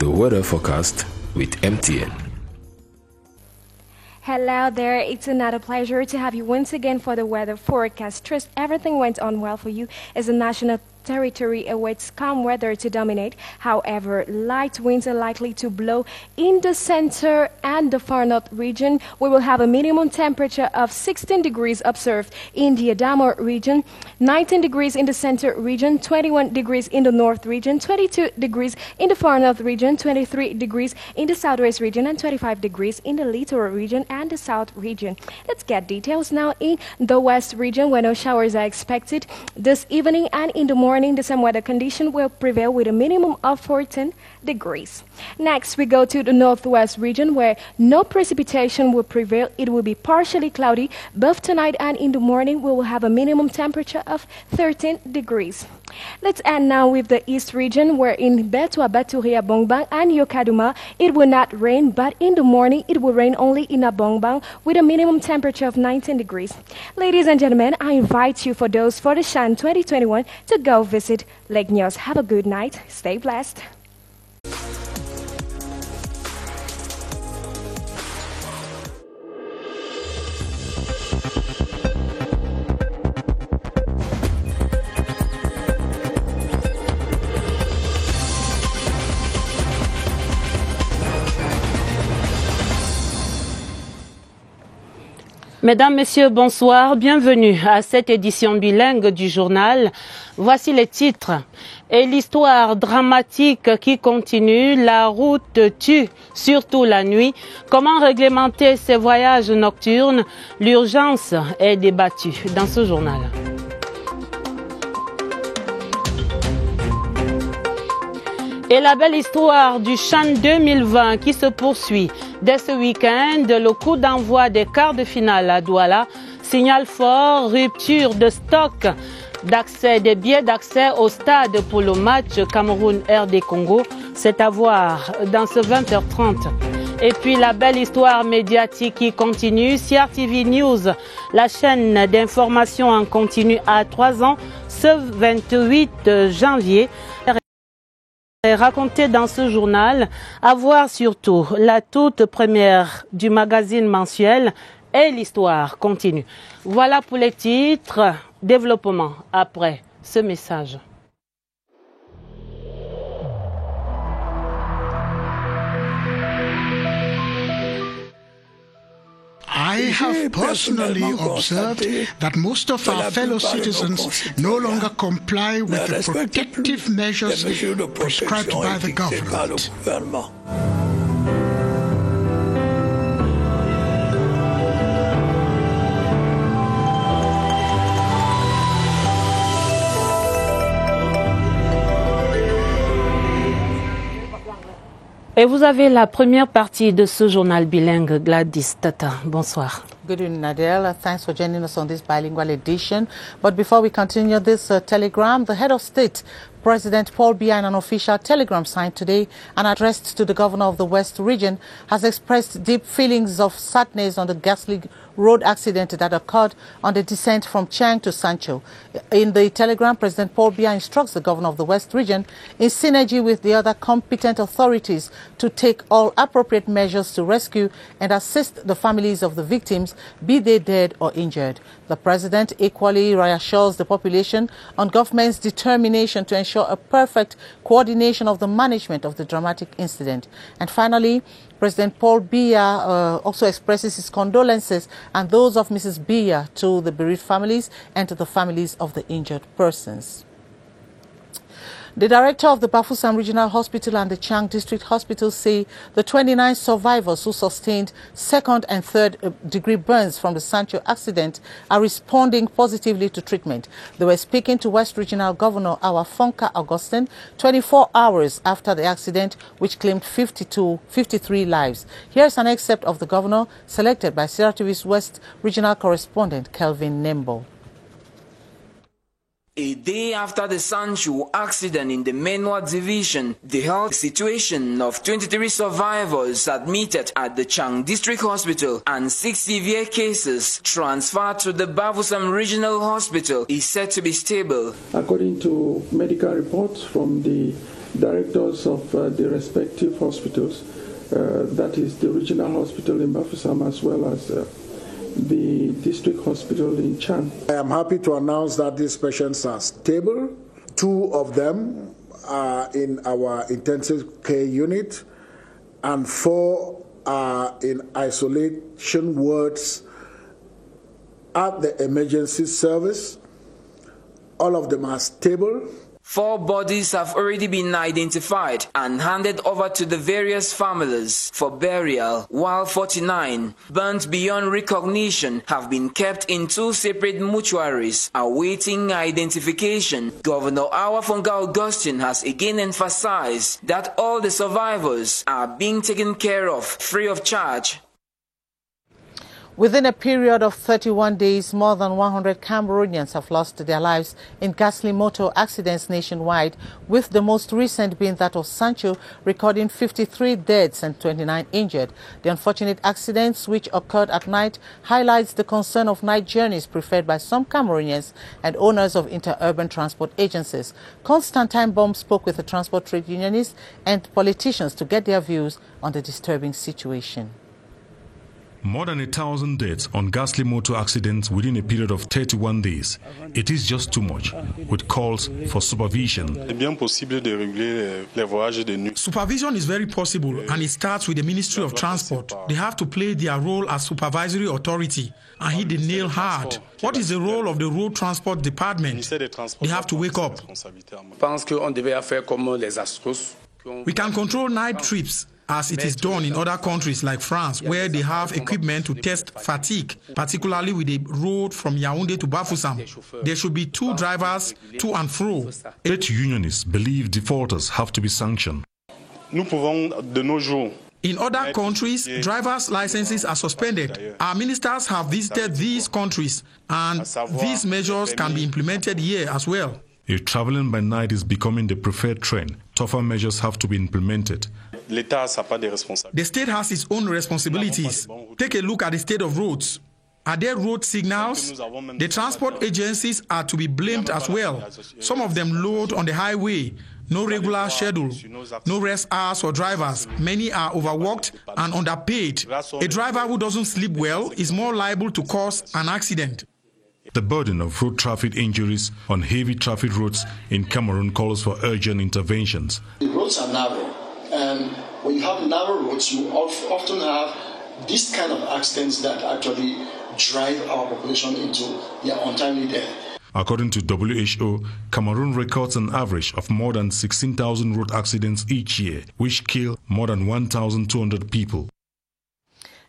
The weather forecast with MTN. Hello there, it's another pleasure to have you once again for the weather forecast. Trust everything went on well for you as the national territory awaits calm weather to dominate. However, light winds are likely to blow in the center and the far north region. We will have a minimum temperature of 16 degrees observed in the Adamo region, 19 degrees in the center region, 21 degrees in the north region, 22 degrees in the far north region, 23 degrees in the southwest region, and 25 degrees in the littoral region and the south region. Let's get details now in the west region, where no showers are expected this evening, and in the morning the same weather condition will prevail with a minimum of 14 degrees. Next, we go to the northwest region, where no precipitation will prevail. It will be partially cloudy. Both tonight and in the morning we will have a minimum temperature of 13 degrees. Let's end now with the east region, where in Betwa, Baturia, Bongbang and Yokaduma it will not rain, but in the morning it will rain only in Bongbang with a minimum temperature of 19 degrees. Ladies and gentlemen, I invite you for the Shan 2021 to go visit Lake Nyos. Have a good night. Stay blessed. Mesdames, Messieurs, bonsoir. Bienvenue à cette édition bilingue du journal. Voici les titres. Et l'histoire dramatique qui continue. La route tue, surtout la nuit. Comment réglementer ces voyages nocturnes? L'urgence est débattue dans ce journal. Et la belle histoire du Chan 2020 qui se poursuit. Dès ce week-end, le coup d'envoi des quarts de finale à Douala, signal fort, rupture de stock d'accès, des billets d'accès au stade pour le match Cameroun-RD Congo. C'est à voir dans ce 20h30. Et puis la belle histoire médiatique qui continue. CRTV News, la chaîne d'information en continu à 3 ans, ce 28 janvier. Raconté dans ce journal, à voir surtout la toute première du magazine mensuel et l'histoire continue. Voilà pour les titres. Développement après ce message. I have personally observed that most of our fellow citizens no longer comply with the protective measures prescribed by the government. Et vous avez la première partie de ce journal bilingue, Gladys Tata. Bonsoir. Good evening, Adele. Thanks for joining us on this bilingual edition. But before we continue this telegram, the head of state, President Paul Biya, in an official telegram signed today and addressed to the governor of the West region, has expressed deep feelings of sadness on the ghastly road accident that occurred on the descent from Chang to Sancho. In the telegram, President Paul Biya instructs the governor of the West region, in synergy with the other competent authorities, to take all appropriate measures to rescue and assist the families of the victims, be they dead or injured. The president equally reassures the population on government's determination to ensure a perfect coordination of the management of the dramatic incident. And finally, President Paul Biya also expresses his condolences and those of Mrs. Biya to the bereaved families and to the families of the injured persons. The director of the Bafoussam Regional Hospital and the Chang District Hospital say the 29 survivors who sustained second and third degree burns from the Sancho accident are responding positively to treatment. They were speaking to West Regional Governor Awafonka Augustine 24 hours after the accident, which claimed 53 lives. Here's an excerpt of the governor selected by Sierra TV's West Regional correspondent Kelvin Nembo. A day after the Sancho accident in the Menwa division, the health situation of 23 survivors admitted at the Chang District Hospital and 6 severe cases transferred to the Bafoussam Regional Hospital is said to be stable. According to medical reports from the directors of the respective hospitals, that is the regional hospital in Bafoussam as well as the district hospital in Chang. I am happy to announce that these patients are stable. 2 of them are in our intensive care unit and 4 are in isolation wards at the emergency service. All of them are stable. 4 bodies have already been identified and handed over to the various families for burial, while 49, burnt beyond recognition, have been kept in 2 separate mortuaries awaiting identification. Governor Awafonga Augustine has again emphasized that all the survivors are being taken care of free of charge. Within a period of 31 days, more than 100 Cameroonians have lost their lives in ghastly motor accidents nationwide, with the most recent being that of Sancho, recording 53 deaths and 29 injured. The unfortunate accidents, which occurred at night, highlights the concern of night journeys preferred by some Cameroonians and owners of interurban transport agencies. Constantine Bomb spoke with the transport trade unionists and politicians to get their views on the disturbing situation. More than 1,000 deaths on ghastly motor accidents within a period of 31 days. It is just too much, with calls for supervision. Supervision is very possible, and it starts with the Ministry of Transport. They have to play their role as supervisory authority and hit the nail hard. What is the role of the Road Transport Department? They have to wake up. We can control night trips, as it is done in other countries like France, where they have equipment to test fatigue, particularly with the road from Yaoundé to Bafoussam. There should be 2 drivers to and fro. 8 unionists believe defaulters have to be sanctioned. In other countries, driver's licenses are suspended. Our ministers have visited these countries, and these measures can be implemented here as well. If traveling by night is becoming the preferred trend, tougher measures have to be implemented. The state has its own responsibilities. Take a look at the state of roads. Are there road signals? The transport agencies are to be blamed as well. Some of them load on the highway. No regular schedule, no rest hours for drivers. Many are overworked and underpaid. A driver who doesn't sleep well is more liable to cause an accident. The burden of road traffic injuries on heavy traffic roads in Cameroon calls for urgent interventions. The roads are narrow, and when you have narrow roads, you often have this kind of accidents that actually drive our population into their untimely death. According to WHO, Cameroon records an average of more than 16,000 road accidents each year, which kill more than 1,200 people.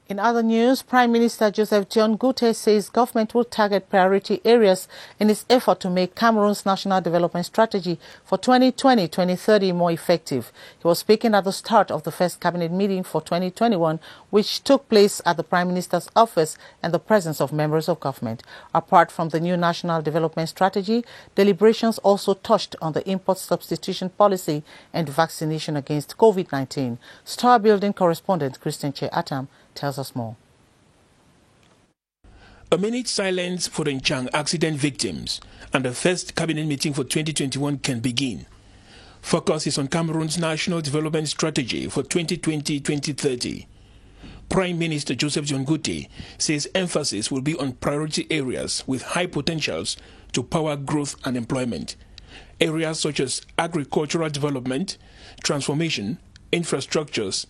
In other news, Prime Minister Joseph John Goute says government will target priority areas in its effort to make Cameroon's national development strategy for 2020-2030 more effective. He was speaking at the start of the first cabinet meeting for 2021, which took place at the Prime Minister's office and the presence of members of government. Apart from the new national development strategy, deliberations also touched on the import substitution policy and vaccination against COVID-19. Star Building correspondent Christian Che Atam tells us more. A minute's silence for the Nchang accident victims, and the first cabinet meeting for 2021 can begin. Focus is on Cameroon's national development strategy for 2020-2030. Prime Minister Joseph John Goute says emphasis will be on priority areas with high potentials to power growth and employment. Areas such as agricultural development, transformation, infrastructures,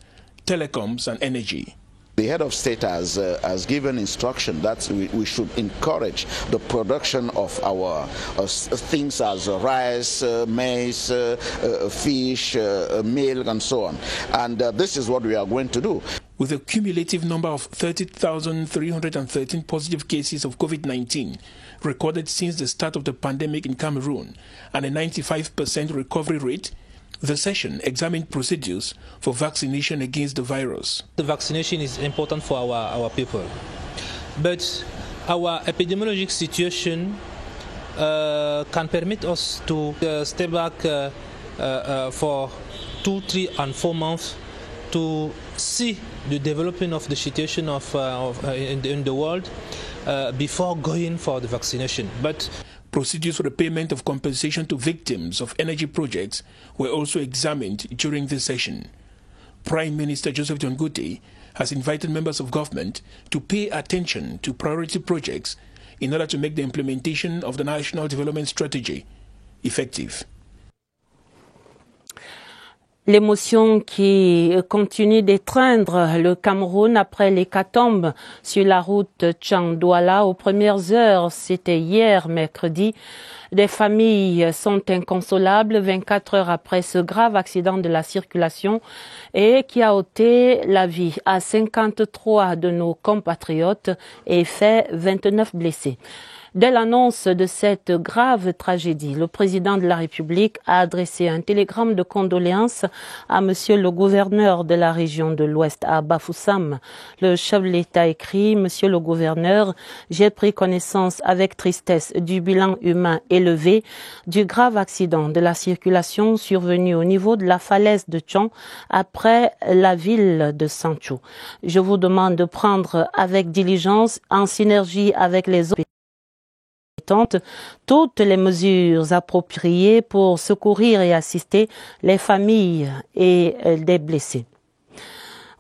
telecoms and energy. The head of state has given instruction that we should encourage the production of our things as rice, maize, fish, milk, and so on. And this is what we are going to do. With a cumulative number of 30,313 positive cases of COVID-19 recorded since the start of the pandemic in Cameroon and a 95% recovery rate, the session examined procedures for vaccination against the virus. The vaccination is important for our people, but our epidemiologic situation can permit us to step back for 2, 3, and 4 months to see the development of the situation in the world before going for the vaccination. But Procedures for the payment of compensation to victims of energy projects were also examined during this session. Prime Minister Joseph John Gutte has invited members of government to pay attention to priority projects in order to make the implementation of the National Development Strategy effective. L'émotion qui continue d'étreindre le Cameroun après l'hécatombe sur la route Tchang-Douala aux premières heures, c'était hier mercredi. Des familles sont inconsolables 24 heures après ce grave accident de la circulation et qui a ôté la vie à 53 de nos compatriotes et fait 29 blessés. Dès l'annonce de cette grave tragédie, le président de la République a adressé un télégramme de condoléances à monsieur le gouverneur de la région de l'Ouest, à Bafoussam. Le chef de l'État écrit: Monsieur le gouverneur, j'ai pris connaissance avec tristesse du bilan humain élevé du grave accident de la circulation survenu au niveau de la falaise de Tchang après la ville de Sancho. Je vous demande de prendre avec diligence, en synergie avec les autres, toutes les mesures appropriées pour secourir et assister les familles et des blessés.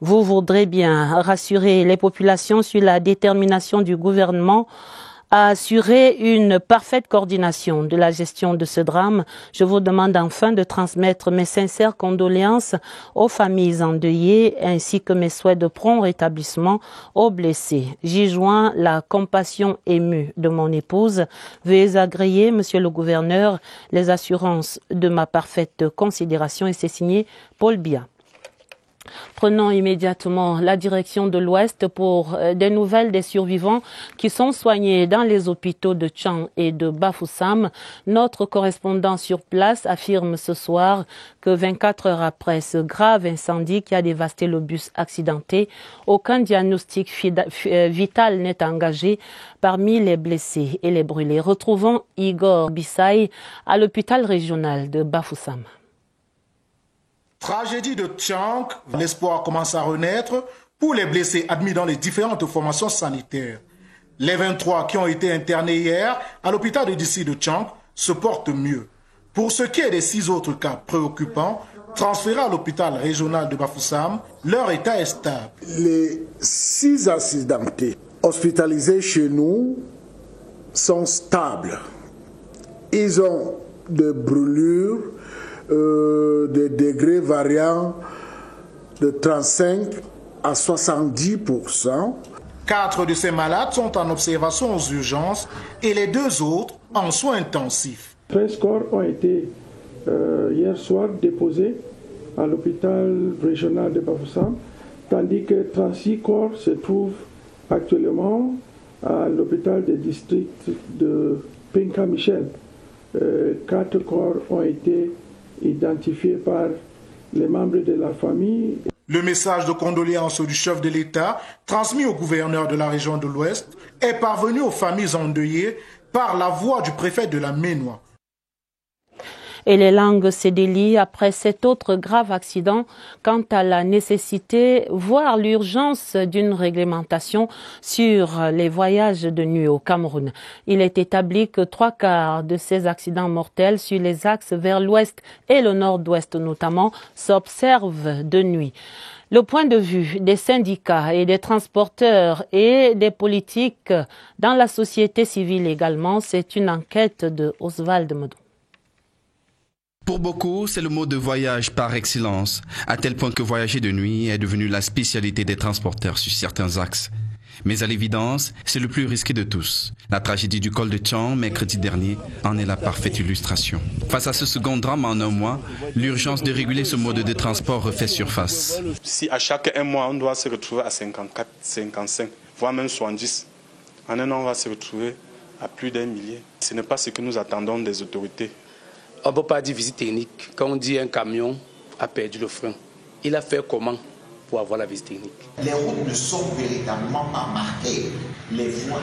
Vous voudrez bien rassurer les populations sur la détermination du gouvernement à assurer une parfaite coordination de la gestion de ce drame. Je vous demande enfin de transmettre mes sincères condoléances aux familles endeuillées ainsi que mes souhaits de prompt rétablissement aux blessés. J'y joins la compassion émue de mon épouse. Veuillez agréer, monsieur le gouverneur, les assurances de ma parfaite considération, et c'est signé Paul Biya. Prenons immédiatement la direction de l'Ouest pour des nouvelles des survivants qui sont soignés dans les hôpitaux de Tchang et de Bafoussam. Notre correspondant sur place affirme ce soir que 24 heures après ce grave incendie qui a dévasté le bus accidenté, aucun diagnostic vital n'est engagé parmi les blessés et les brûlés. Retrouvons Igor Bissaï à l'hôpital régional de Bafoussam. Tragédie de Tchang, l'espoir commence à renaître pour les blessés admis dans les différentes formations sanitaires. Les 23 qui ont été internés hier à l'hôpital de district de Tchang se portent mieux. Pour ce qui est des 6 autres cas préoccupants, transférés à l'hôpital régional de Bafoussam, leur état est stable. Les 6 accidentés hospitalisés chez nous sont stables. Ils ont des brûlures, de degrés variant de 35 à 70%. 4 de ces malades sont en observation aux urgences et les 2 autres en soins intensifs. 13 corps ont été hier soir déposés à l'hôpital régional de Bafoussam, tandis que 36 corps se trouvent actuellement à l'hôpital de district de Penka-Michel. 4 corps ont été identifiés par les membres de la famille. Le message de condoléances du chef de l'État, transmis au gouverneur de la région de l'Ouest, est parvenu aux familles endeuillées par la voix du préfet de la Ménois. Et les langues se délient après cet autre grave accident quant à la nécessité, voire l'urgence d'une réglementation sur les voyages de nuit au Cameroun. Il est établi que 3/4 de ces accidents mortels sur les axes vers l'ouest et le nord-ouest notamment s'observent de nuit. Le point de vue des syndicats et des transporteurs et des politiques dans la société civile également, c'est une enquête de Oswald Modou. Pour beaucoup, c'est le mode de voyage par excellence, à tel point que voyager de nuit est devenu la spécialité des transporteurs sur certains axes. Mais à l'évidence, c'est le plus risqué de tous. La tragédie du col de Tchang, mercredi dernier, en est la parfaite illustration. Face à ce second drame en un mois, l'urgence de réguler ce mode de transport refait surface. Si à chaque 1 mois, on doit se retrouver à 54, 55, voire même 70, en un an, on va se retrouver à plus d'1 millier. Ce n'est pas ce que nous attendons des autorités. On ne peut pas dire visite technique. Quand on dit un camion a perdu le frein, il a fait comment pour avoir la visite technique? Les routes ne sont véritablement pas marquées. Les voies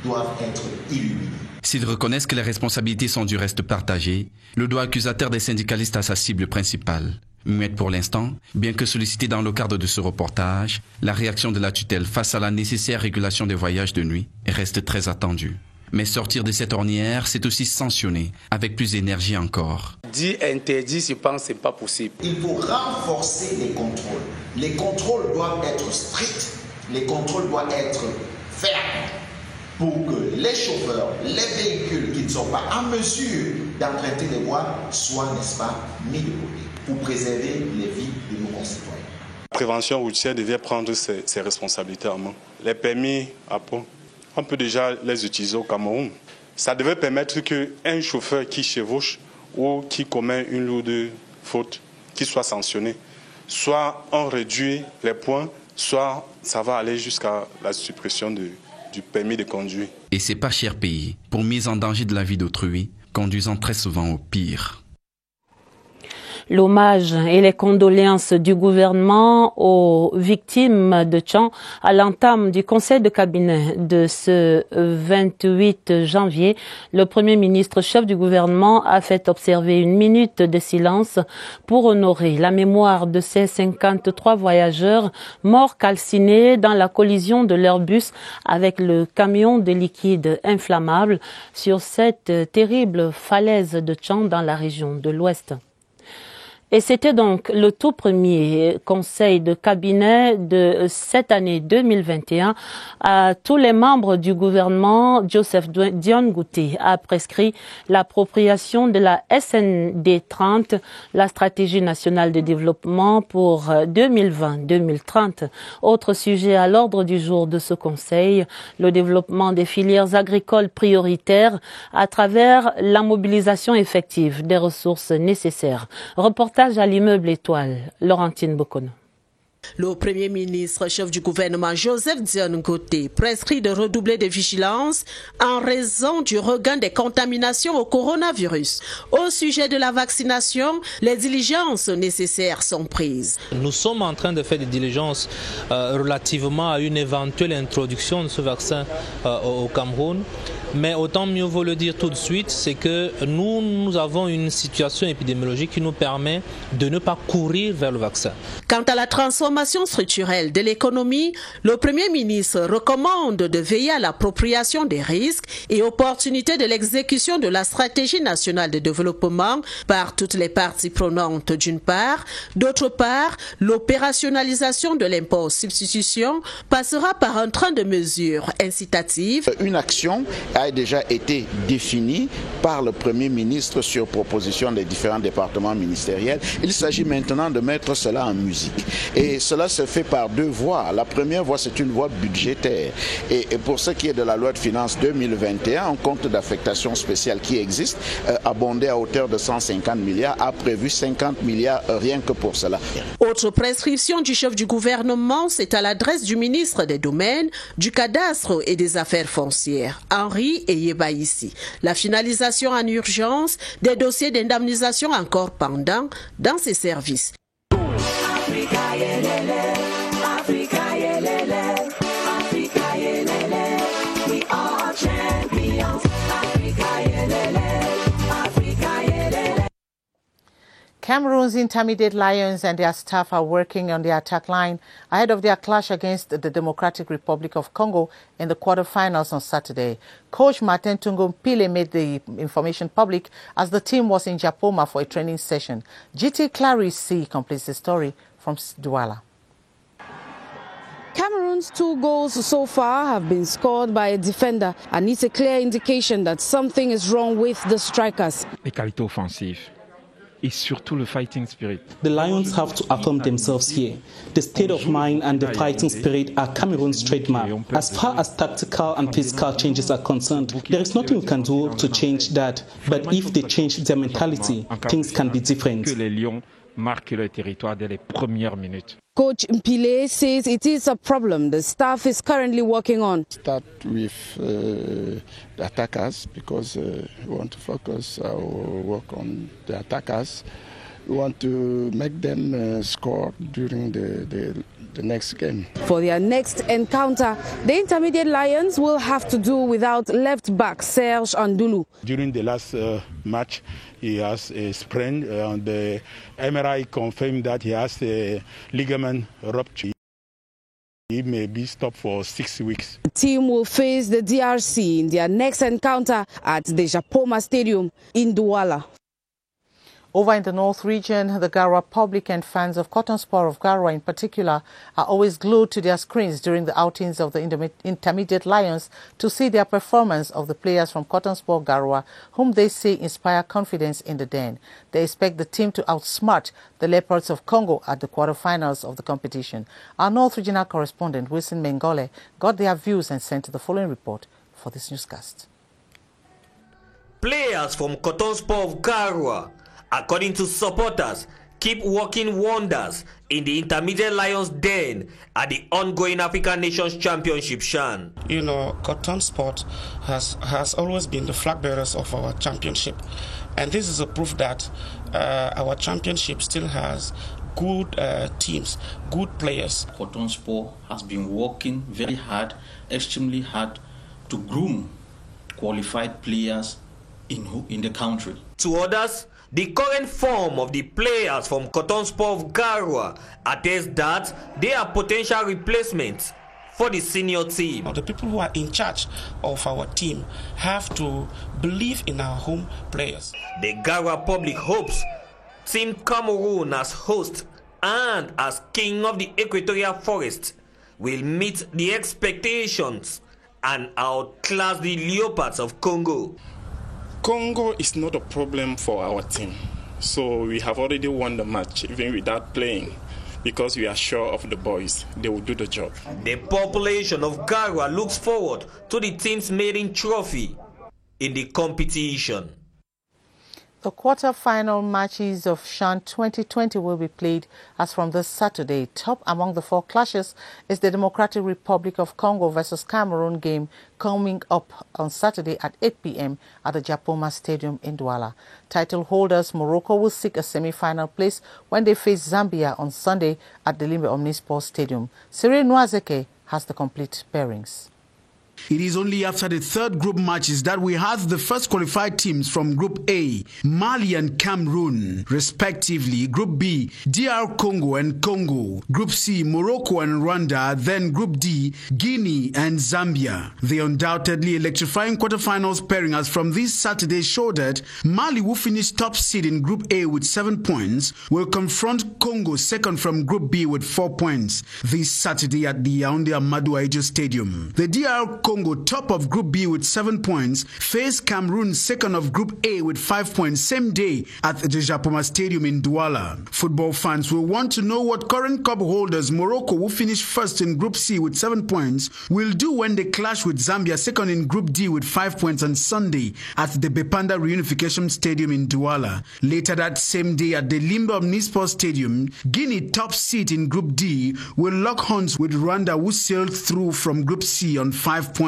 doivent être illuminées. S'ils reconnaissent que les responsabilités sont du reste partagées, le doigt accusateur des syndicalistes a sa cible principale. Muette pour l'instant, bien que sollicitée dans le cadre de ce reportage, la réaction de la tutelle face à la nécessaire régulation des voyages de nuit reste très attendue. Mais sortir de cette ornière, c'est aussi sanctionner, avec plus d'énergie encore. Dire interdit, je pense que ce n'est pas possible. Il faut renforcer les contrôles. Les contrôles doivent être stricts, les contrôles doivent être fermes pour que les chauffeurs, les véhicules qui ne sont pas en mesure d'emprunter les voies soient, n'est-ce pas, mis de côté pour préserver les vies de nos concitoyens. La prévention routière devait prendre ses responsabilités en main. Les permis à point, on peut déjà les utiliser au Cameroun. Ça devait permettre qu'un chauffeur qui chevauche ou qui commet une lourde faute, qui soit sanctionné, soit on réduit les points, soit ça va aller jusqu'à la suppression du permis de conduire. Et c'est pas cher payé pour mise en danger de la vie d'autrui, conduisant très souvent au pire. L'hommage et les condoléances du gouvernement aux victimes de Tchang à l'entame du conseil de cabinet de ce 28 janvier. Le Premier ministre chef du gouvernement a fait observer une minute de silence pour honorer la mémoire de ces 53 voyageurs morts calcinés dans la collision de leur bus avec le camion de liquide inflammable sur cette terrible falaise de Tchang dans la région de l'Ouest. Et c'était donc le tout premier conseil de cabinet de cette année 2021. À tous les membres du gouvernement, Joseph Dion Ngouté a prescrit l'appropriation de la SND 30, la stratégie nationale de développement pour 2020-2030. Autre sujet à l'ordre du jour de ce conseil, le développement des filières agricoles prioritaires à travers la mobilisation effective des ressources nécessaires. Reportage à l'immeuble Étoile, Laurentine Bokono. Le Premier ministre, chef du gouvernement Joseph Dion Ngouté, prescrit de redoubler de vigilance en raison du regain des contaminations au coronavirus. Au sujet de la vaccination, les diligences nécessaires sont prises. Nous sommes en train de faire des diligences relativement à une éventuelle introduction de ce vaccin au Cameroun. Mais autant mieux vaut le dire tout de suite, c'est que nous avons une situation épidémiologique qui nous permet de ne pas courir vers le vaccin. Quant à la transformation structurelle de l'économie, le Premier ministre recommande de veiller à l'appropriation des risques et opportunités de l'exécution de la stratégie nationale de développement par toutes les parties prenantes d'une part. D'autre part, l'opérationnalisation de l'impôt-substitution passera par un train de mesures incitatives. Une action a déjà été définie par le Premier ministre sur proposition des différents départements ministériels. Il s'agit maintenant de mettre cela en musique. Et cela se fait par deux voies. La première voie, c'est une voie budgétaire. Et pour ce qui est de la loi de finances 2021, un compte d'affectation spéciale qui existe, abondé à hauteur de 150 milliards, a prévu 50 milliards rien que pour cela. Autre prescription du chef du gouvernement, c'est à l'adresse du ministre des Domaines, du Cadastre et des Affaires foncières, Henri et Yebaïsi. La finalisation en urgence des dossiers d'indemnisation encore pendants dans ces services. Cameroon's Intermediate Lions and their staff are working on the attack line ahead of their clash against the Democratic Republic of Congo in the quarterfinals on Saturday. Coach Martin Tungo Mpile made the information public as the team was in Japoma for a training session. GT Clarice completes the story from Douala. Cameroon's 2 goals so far have been scored by a defender, and it's a clear indication that something is wrong with the strikers. Les qualités offensives. Et surtout le fighting spirit. The Lions have to affirm themselves here. The state of mind and the fighting spirit are Cameroon's trademark. As far as tactical and physical changes are concerned, there is nothing we can do to change that. But if they change their mentality, things can be different. Que les Lions marquent le territoire dès les premières minutes. Coach Mpile says it is a problem the staff is currently working on. Start with the attackers because we want to focus our work on the attackers. We want to make them score during the next game. For their next encounter, the Intermediate Lions will have to do without left back Serge Andulu. During the last match, he has a sprain. The MRI confirmed that he has a ligament rupture. He may be stopped for 6 weeks. The team will face the DRC in their next encounter at the Japoma Stadium in Douala. Over in the North region, the Garwa public and fans of Cotton Sport of Garwa in particular are always glued to their screens during the outings of the Intermediate Lions to see their performance of the players from Cotton Sport Garwa, whom they say inspire confidence in the den. They expect the team to outsmart the Leopards of Congo at the quarterfinals of the competition. Our North regional correspondent, Wilson Mengole, got their views and sent the following report for this newscast. Players from Cotton Sport of Garwa, according to supporters, keep working wonders in the Intermediate Lions den at the ongoing African Nations Championship, Shan. You know, Cotton Sport has always been the flag bearers of our championship. And this is a proof that our championship still has good teams, good players. Cotton Sport has been working very hard, extremely hard, to groom qualified players in the country. To others, the current form of the players from Cotton Sport of Garwa attests that they are potential replacements for the senior team. The people who are in charge of our team have to believe in our home players. The Garwa public hopes Team Cameroon as host and as king of the Equatorial Forest will meet the expectations and outclass the Leopards of Congo. Congo is not a problem for our team. So we have already won the match, even without playing, because we are sure of the boys. They will do the job. The population of Garwa looks forward to the team's maiden trophy in the competition. The quarter-final matches of Chan 2020 will be played as from this Saturday. Top among the four clashes is the Democratic Republic of Congo versus Cameroon game coming up on Saturday at 8 p.m. at the Japoma Stadium in Douala. Title holders Morocco will seek a semi-final place when they face Zambia on Sunday at the Limbe Omnisport Stadium. Cyril Noazeke has the complete bearings. It is only after the third group matches that we have the first qualified teams from Group A, Mali and Cameroon, respectively. Group B, DR Congo and Congo. Group C, Morocco and Rwanda. Then Group D, Guinea and Zambia. The undoubtedly electrifying quarterfinals pairing as from this Saturday show that Mali, who finished top seed in Group A with 7 points, will confront Congo, second from Group B with 4 points, this Saturday at the Yaoundé Amadou Ahidjo Stadium. The DR Congo, top of Group B with 7 points, face Cameroon, second of Group A with 5 points, same day at the Japoma Stadium in Douala. Football fans will want to know what current cup holders Morocco, who finished first in Group C with 7 points, will do when they clash with Zambia, second in Group D with 5 points on Sunday at the Bepanda Reunification Stadium in Douala. Later that same day at the Limbe Omnisport Stadium, Guinea, top seed in Group D, will lock horns with Rwanda, who sailed through from Group C on 5 points.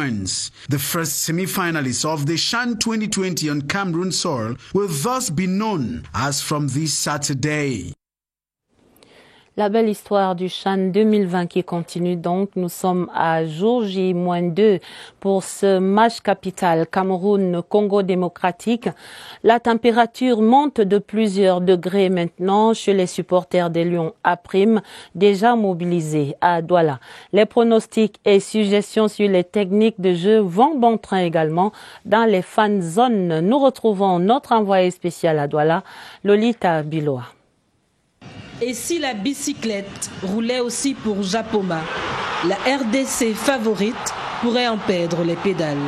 The first semi-finalists of the Chan 2020 on Cameroon soil will thus be known as from this Saturday. La belle histoire du Chan 2020 qui continue donc. Nous sommes à jour J-2 pour ce match capital Cameroun-Congo démocratique. La température monte de plusieurs degrés maintenant chez les supporters des Lions A', déjà mobilisés à Douala. Les pronostics et suggestions sur les techniques de jeu vont bon train également dans les fan zones. Nous retrouvons notre envoyé spécial à Douala, Lolita Biloa. Et si la bicyclette roulait aussi pour Japoma, la RDC favorite pourrait en perdre les pédales.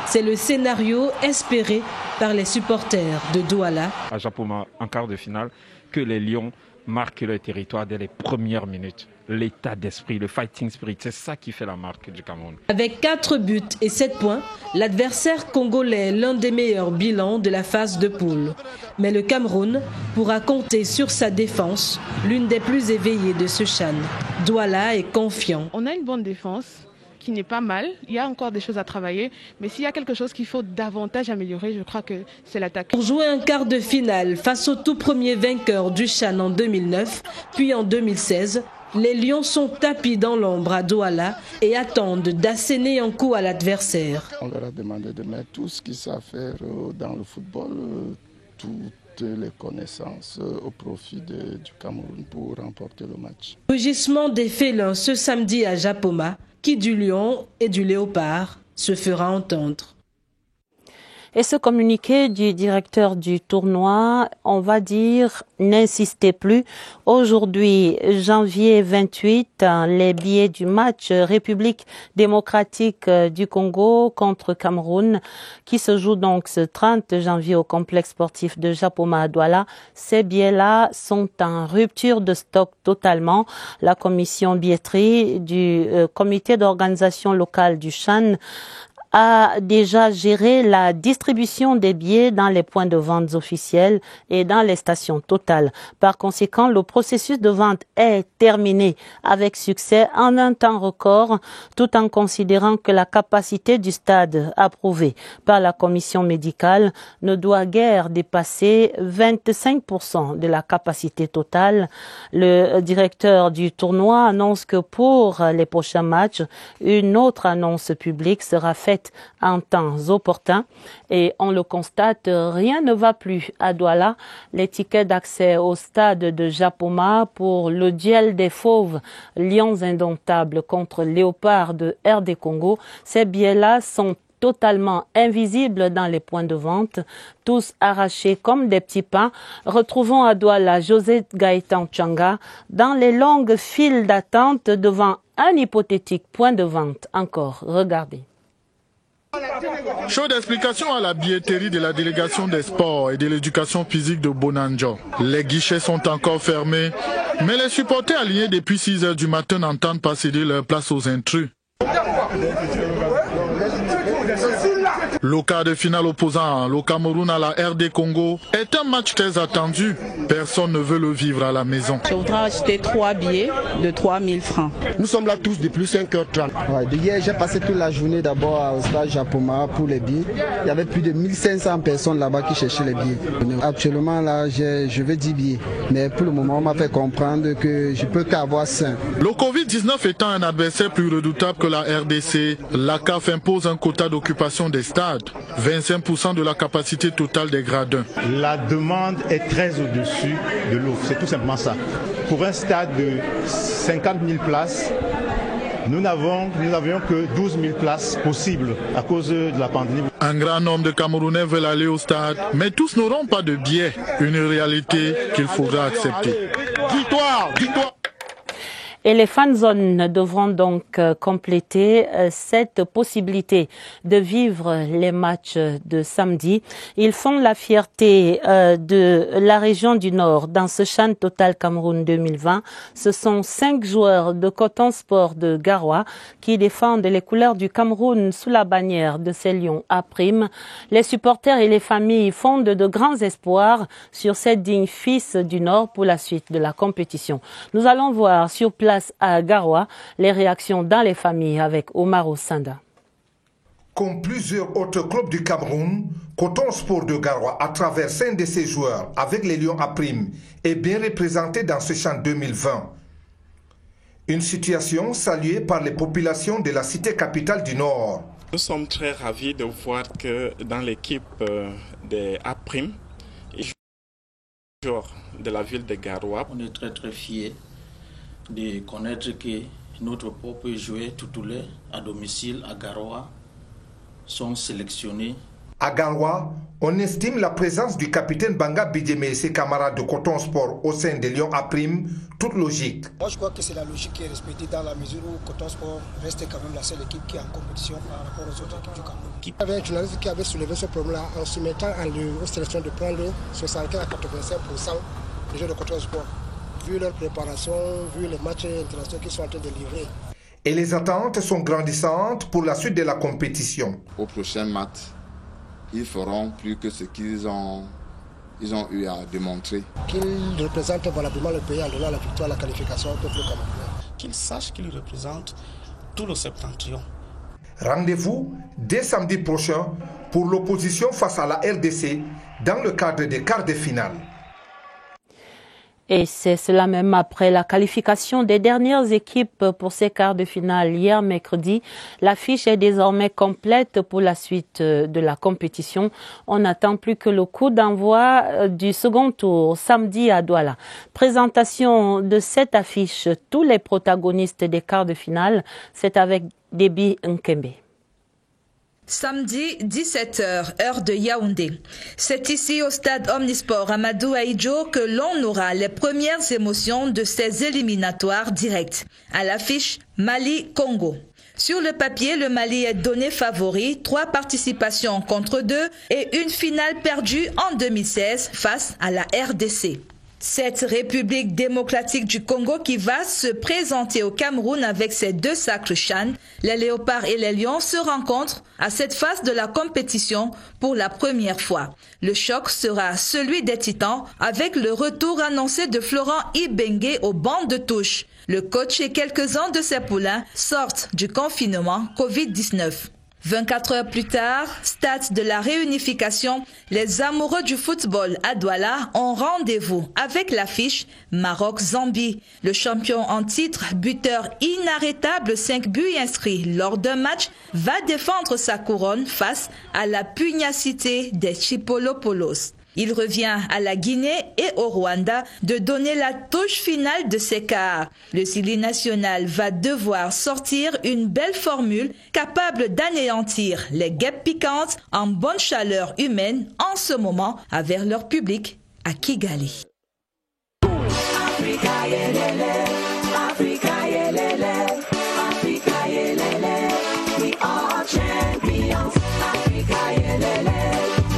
C'est le scénario espéré par les supporters de Douala. À Japoma, en quart de finale, que les Lions marquent le territoire dès les premières minutes. L'état d'esprit, le fighting spirit, c'est ça qui fait la marque du Cameroun. Avec 4 buts et 7 points, l'adversaire congolais est l'un des meilleurs bilans de la phase de poule. Mais le Cameroun pourra compter sur sa défense, l'une des plus éveillées de ce Chan. Douala est confiant. On a une bonne défense qui n'est pas mal. Il y a encore des choses à travailler. Mais s'il y a quelque chose qu'il faut davantage améliorer, je crois que c'est l'attaque. Pour jouer un quart de finale face au tout premier vainqueur du Chan en 2009, puis en 2016, les Lions sont tapis dans l'ombre à Douala et attendent d'asséner un coup à l'adversaire. On leur a demandé de mettre tout ce qu'ils savent faire dans le football, toute apporter les connaissances au profit du Cameroun pour remporter le match. Rugissement des félins ce samedi à Japoma, qui du lion et du léopard se fera entendre. Et ce communiqué du directeur du tournoi, on va dire, n'insistez plus. Aujourd'hui, janvier 28, les billets du match République démocratique du Congo contre Cameroun, qui se joue donc ce 30 janvier au complexe sportif de Japoma à Douala. Ces billets-là sont en rupture de stock totalement. La commission billetterie du comité d'organisation locale du CHAN a déjà géré la distribution des billets dans les points de vente officiels et dans les stations Total. Par conséquent, le processus de vente est terminé avec succès en un temps record, tout en considérant que la capacité du stade approuvée par la commission médicale ne doit guère dépasser 25% de la capacité totale. Le directeur du tournoi annonce que pour les prochains matchs, une autre annonce publique sera faite en temps opportun et on le constate, rien ne va plus à Douala. Les tickets d'accès au stade de Japoma pour le duel des fauves Lions indomptables contre Léopard de RD Congo, ces billets-là sont totalement invisibles dans les points de vente, tous arrachés comme des petits pains. Retrouvons à Douala José Gaëtan Changa dans les longues files d'attente devant un hypothétique point de vente. Encore, regardez. Show d'explication à la billetterie de la délégation des sports et de l'éducation physique de Bonanjo. Les guichets sont encore fermés, mais les supporters alignés depuis 6 heures du matin n'entendent pas céder leur place aux intrus. Le quart de finale opposant le Cameroun à la RD Congo est un match très attendu. Personne ne veut le vivre à la maison. Je voudrais acheter 3 billets de 3000 francs. Nous sommes là tous depuis 5h30. Hier, j'ai passé toute la journée d'abord au stade Japoma pour les billets. Il y avait plus de 1500 personnes là-bas qui cherchaient les billets. Actuellement, là, je veux 10 billets. Mais pour le moment, on m'a fait comprendre que je peux qu'avoir 5. Le Covid-19 étant un adversaire plus redoutable que la RDC, la CAF impose un quota d'occupation des stades. 25% de la capacité totale des gradins. La demande est très au-dessus de l'offre, c'est tout simplement ça. Pour un stade de 50 000 places, nous n'avions que 12 000 places possibles à cause de la pandémie. Un grand nombre de Camerounais veulent aller au stade, mais tous n'auront pas de billets. Une réalité qu'il faudra accepter. Victoire, victoire. Et les fan zones devront donc compléter cette possibilité de vivre les matchs de samedi. Ils font la fierté de la région du Nord dans ce CHAN Total Cameroun 2020. Ce sont 5 joueurs de Coton Sport de Garoua qui défendent les couleurs du Cameroun sous la bannière de ces Lions A'. Les supporters et les familles fondent de grands espoirs sur ces dignes fils du Nord pour la suite de la compétition. Nous allons voir sur place à Garoua les réactions dans les familles avec Omaro Sanda. Comme plusieurs autres clubs du Cameroun, Coton Sport de Garoua, à travers 5 de ses joueurs avec les Lions A', est bien représenté dans ce CHAN 2020. Une situation saluée par les populations de la cité capitale du Nord. Nous sommes très ravis de voir que dans l'équipe des A', de la ville de Garoua, on est très fiers de connaître que notre peuple joueur Toutoulé à domicile à Garoua sont sélectionnés. À Garoua, on estime la présence du capitaine Banga Bidjeme et ses camarades de Coton Sport au sein des Lions A', toute logique. Moi je crois que c'est la logique qui est respectée dans la mesure où Coton Sport reste quand même la seule équipe qui est en compétition par rapport aux autres équipes du Cameroun. Il y avait un journaliste qui avait soulevé ce problème-là en se mettant aux sélections de prendre 75 à 85% des joueurs de Coton Sport. Vu leur préparation, vu les matchs internationaux qu'ils sont en train de livrer. Et les attentes sont grandissantes pour la suite de la compétition. Au prochain match, ils feront plus que ce qu'ils ont eu à démontrer. Qu'ils représentent valablement le pays en donnant la victoire, la qualification au peuple camerounais. Qu'ils sachent qu'ils représentent tout le septentrion. Rendez-vous dès samedi prochain pour l'opposition face à la RDC dans le cadre des quarts de finale. Et c'est cela même après la qualification des dernières équipes pour ces quarts de finale hier mercredi. L'affiche est désormais complète pour la suite de la compétition. On n'attend plus que le coup d'envoi du second tour samedi à Douala. Présentation de cette affiche, tous les protagonistes des quarts de finale, c'est avec Déby Nkembe. Samedi, 17h, heure de Yaoundé. C'est ici au stade Omnisport Amadou Ahidjo que l'on aura les premières émotions de ces éliminatoires directs. À l'affiche, Mali-Congo. Sur le papier, le Mali est donné favori, 3 participations contre 2 et une finale perdue en 2016 face à la RDC. Cette République démocratique du Congo qui va se présenter au Cameroun avec ses 2 sacres CHAN, les léopards et les lions se rencontrent à cette phase de la compétition pour la première fois. Le choc sera celui des Titans avec le retour annoncé de Florent Ibenge au banc de touche. Le coach et quelques-uns de ses poulains sortent du confinement Covid-19. 24 heures plus tard, stade de la réunification, les amoureux du football à Douala ont rendez-vous avec l'affiche Maroc-Zambie. Le champion en titre, buteur inarrêtable, 5 buts inscrits lors d'un match, va défendre sa couronne face à la pugnacité des Chipolopolos. Il revient à la Guinée et au Rwanda de donner la touche finale de ces quarts. Le Sili national va devoir sortir une belle formule capable d'anéantir les guêpes piquantes en bonne chaleur humaine en ce moment avec leur public à Kigali. Africa, yelele, Africa, yelele, Africa, yelele, we are champions. Africa, yelele,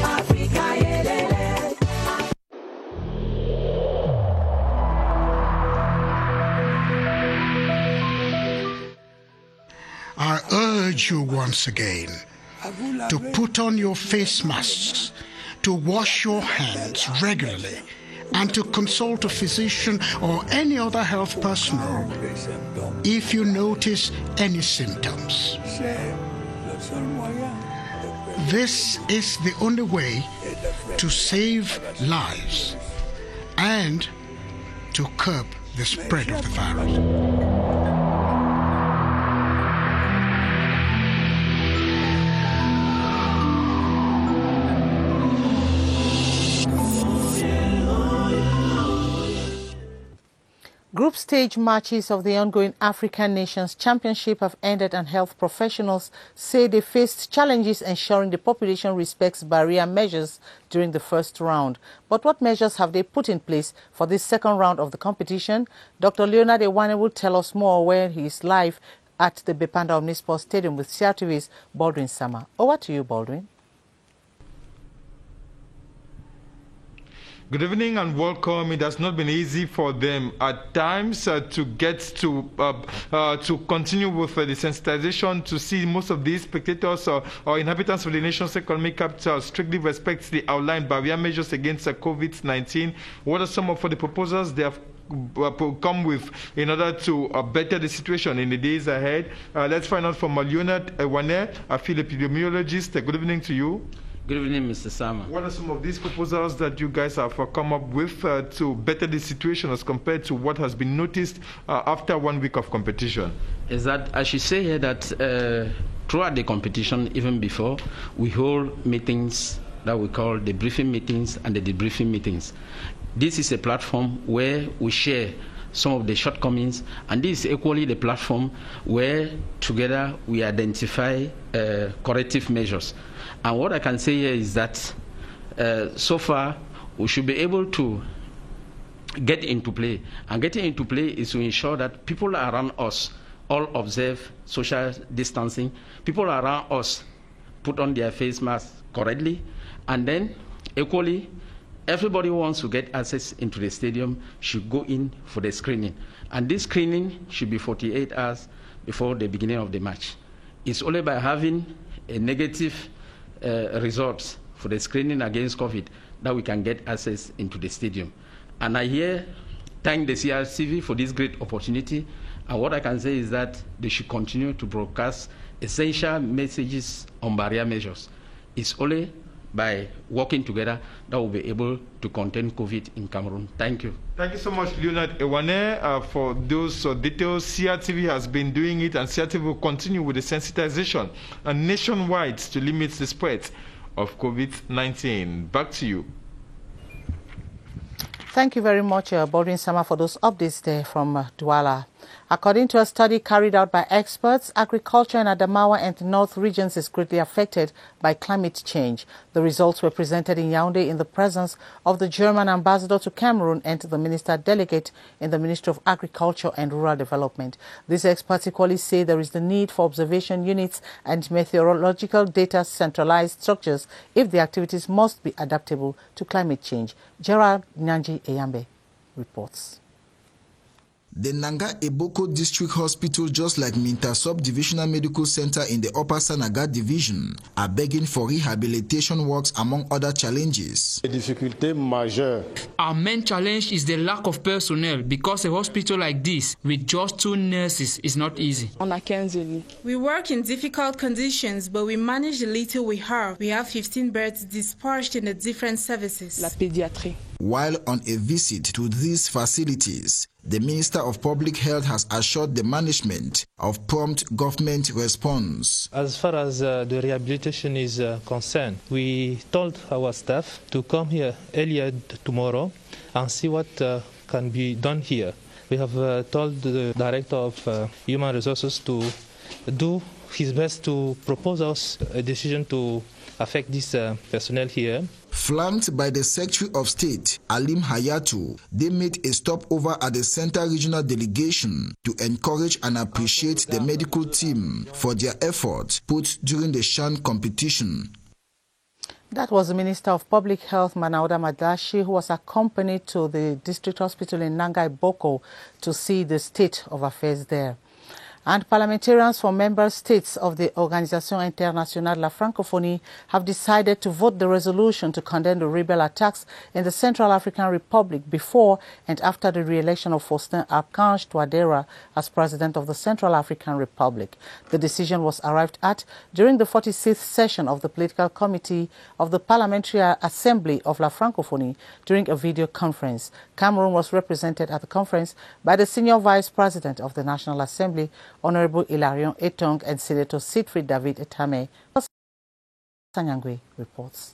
Africa, yelele. I urge you once again to put on your face masks, to wash your hands regularly, and to consult a physician or any other health personnel if you notice any symptoms. This is the only way to save lives and to curb the spread of the virus. Group stage matches of the ongoing African Nations Championship have ended, and health professionals say they faced challenges ensuring the population respects barrier measures during the first round. But what measures have they put in place for this second round of the competition? Dr. Leonard Ewane will tell us more where he is live at the Bepanda Omnisport Stadium with CRTV's Baldwin Sama. Over to you, Baldwin. Good evening and welcome. It has not been easy for them at times to get to continue with the sensitization, to see most of these spectators or inhabitants of the nation's economic capital strictly respect the outlined barrier measures against COVID-19. What are some of the proposals they have come with in order to better the situation in the days ahead? Let's find out from Leonard Ewane, a field epidemiologist. Good evening to you. Good evening, Mr. Sama. What are some of these proposals that you guys have come up with to better the situation as compared to what has been noticed after 1 week of competition? Is that I should say here that throughout the competition, even before, we hold meetings that we call the briefing meetings and the debriefing meetings. This is a platform where we share some of the shortcomings, and this is equally the platform where together we identify corrective measures. And what I can say here is that so far we should be able to get into play. And getting into play is to ensure that people around us all observe social distancing. People around us put on their face masks correctly. And then equally, everybody who wants to get access into the stadium should go in for the screening. And this screening should be 48 hours before the beginning of the match. It's only by having a negative results for the screening against COVID that we can get access into the stadium. And I here thank the CRTV for this great opportunity. And what I can say is that they should continue to broadcast essential messages on barrier measures. It's only by working together, that will be able to contain COVID in Cameroon. Thank you. Thank you so much, Leonard Ewane, for those details. CRTV has been doing it, and CRTV will continue with the sensitization nationwide to limit the spread of COVID-19. Back to you. Thank you very much, Baldwin Sama, for those updates there from Douala. According to a study carried out by experts, agriculture in Adamawa and the North regions is greatly affected by climate change. The results were presented in Yaoundé in the presence of the German ambassador to Cameroon and the minister delegate in the Ministry of Agriculture and Rural Development. These experts equally say there is the need for observation units and meteorological data centralized structures if the activities must be adaptable to climate change. Gerald Nyanji Eyambe reports. The Nanga Eboko District Hospital, just like Minta Sub-Divisional Medical Center in the Upper Sanaga Division, are begging for rehabilitation works among other challenges. Our main challenge is the lack of personnel, because a hospital like this with just 2 nurses is not easy. We work in difficult conditions, but we manage the little we have. We have 15 beds dispatched in the different services. While on a visit to these facilities, the Minister of Public Health has assured the management of prompt government response. As far as the rehabilitation is concerned, we told our staff to come here earlier tomorrow and see what can be done here. We have told the Director of Human Resources to do his best to propose us a decision to affect this personnel here. Flanked by the Secretary of State, Alim Hayatu, they made a stopover at the Central Regional Delegation to encourage and appreciate the medical team for their efforts put during the Shan competition. That was the Minister of Public Health, Manauda Madashi, who was accompanied to the district hospital in Nanga Eboko to see the state of affairs there. And parliamentarians from member states of the Organisation Internationale de la Francophonie have decided to vote the resolution to condemn the rebel attacks in the Central African Republic before and after the re-election of Faustin Archange Touadéra as President of the Central African Republic. The decision was arrived at during the 46th session of the Political Committee of the Parliamentary Assembly of La Francophonie during a video conference. Cameroon was represented at the conference by the Senior Vice President of the National Assembly, Honorable Hilarion Etong, and Senator Siegfried David Etame. Sanyangwe reports.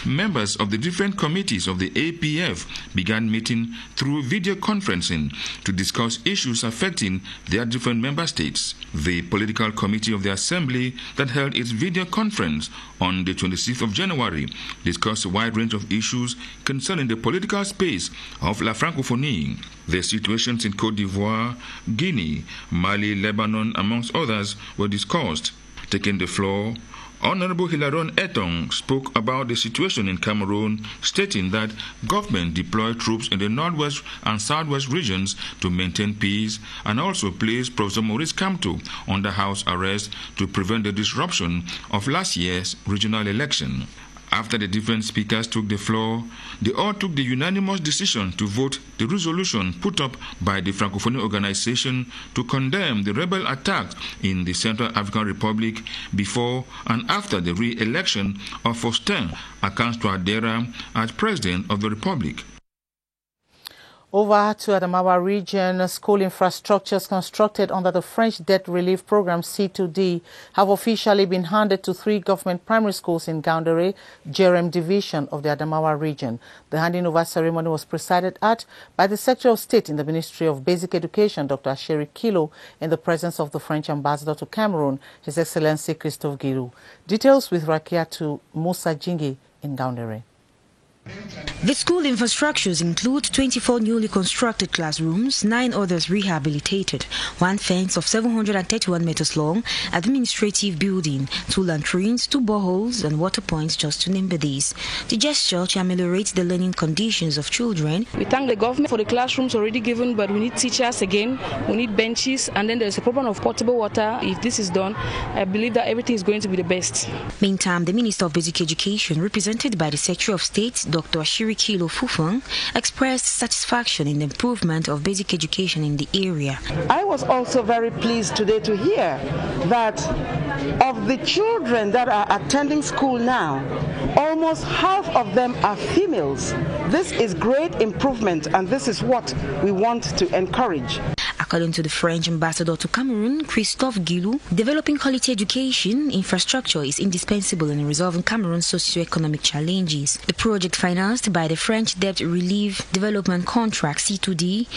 Members of the different committees of the APF began meeting through video conferencing to discuss issues affecting their different member states. The Political Committee of the Assembly that held its video conference on the 26th of January discussed a wide range of issues concerning the political space of La Francophonie. The situations in Côte d'Ivoire, Guinea, Mali, Lebanon, amongst others, were discussed. Taking the floor, Honorable Hilarion Etong spoke about the situation in Cameroon, stating that government deployed troops in the northwest and southwest regions to maintain peace and also placed Professor Maurice Kamto under house arrest to prevent the disruption of last year's regional election. After the different speakers took the floor, they all took the unanimous decision to vote the resolution put up by the Francophonie organization to condemn the rebel attacks in the Central African Republic before and after the re-election of Faustin Archange Touadéra as President of the Republic. Over to Adamawa region, school infrastructures constructed under the French Debt Relief Program C2D have officially been handed to 3 government primary schools in Gaoundéré, Jerem Division of the Adamawa region. The handing over ceremony was presided at by the Secretary of State in the Ministry of Basic Education, Dr. Asheri Kilo, in the presence of the French Ambassador to Cameroon, His Excellency Christophe Giroux. Details with Rakiatu Musa Jingi in Gaoundéré. The school infrastructures include 24 newly constructed classrooms, 9 others rehabilitated, 1 fence of 731 meters long, administrative building, 2 latrines, 2 boreholes and water points, just to name these. The gesture to ameliorate the learning conditions of children. We thank the government for the classrooms already given, but we need teachers again, we need benches, and then there's a problem of potable water. If this is done, I believe that everything is going to be the best. Meantime, the Minister of Basic Education, represented by the Secretary of State, Dr. Shirikilo Fufang expressed satisfaction in the improvement of basic education in the area. I was also very pleased today to hear that of the children that are attending school now, almost half of them are females. This is great improvement, and this is what we want to encourage. According to the French ambassador to Cameroon, Christophe Guilou, developing quality education infrastructure is indispensable in resolving Cameroon's socio-economic challenges. The project, financed by the French Debt Relief Development Contract C2D.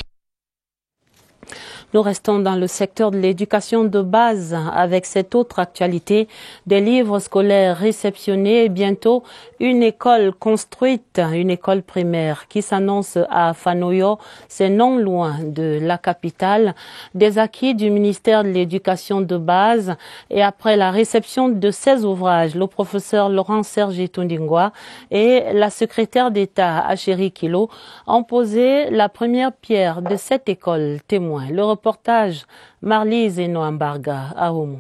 Nous restons dans le secteur de l'éducation de base avec cette autre actualité, des livres scolaires réceptionnés et bientôt une école construite, une école primaire qui s'annonce à Fanoyo, c'est non loin de la capitale. Des acquis du ministère de l'éducation de base et après la réception de ces ouvrages, le professeur Laurent Serge Tundingwa et la secrétaire d'État Achéri Kilo ont posé la première pierre de cette école témoin. Le reportage Marlise Noambarga à Homo.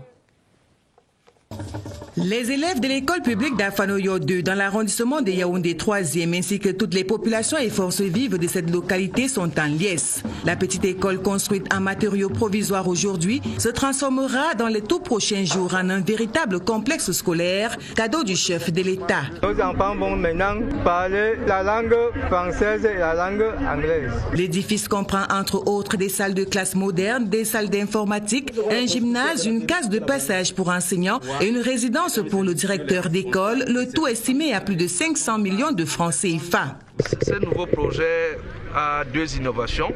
Les élèves de l'école publique d'Afanoyo 2 dans l'arrondissement de Yaoundé 3e ainsi que toutes les populations et forces vives de cette localité sont en liesse. La petite école construite en matériaux provisoires aujourd'hui se transformera dans les tout prochains jours en un véritable complexe scolaire, cadeau du chef de l'État. Nos enfants vont maintenant parler la langue française et la langue anglaise. L'édifice comprend entre autres des salles de classe modernes, des salles d'informatique, un gymnase, une case de passage pour enseignants et une résidence pour le directeur d'école, le tout estimé à plus de 500 millions de francs CFA. Ce nouveau projet a deux innovations,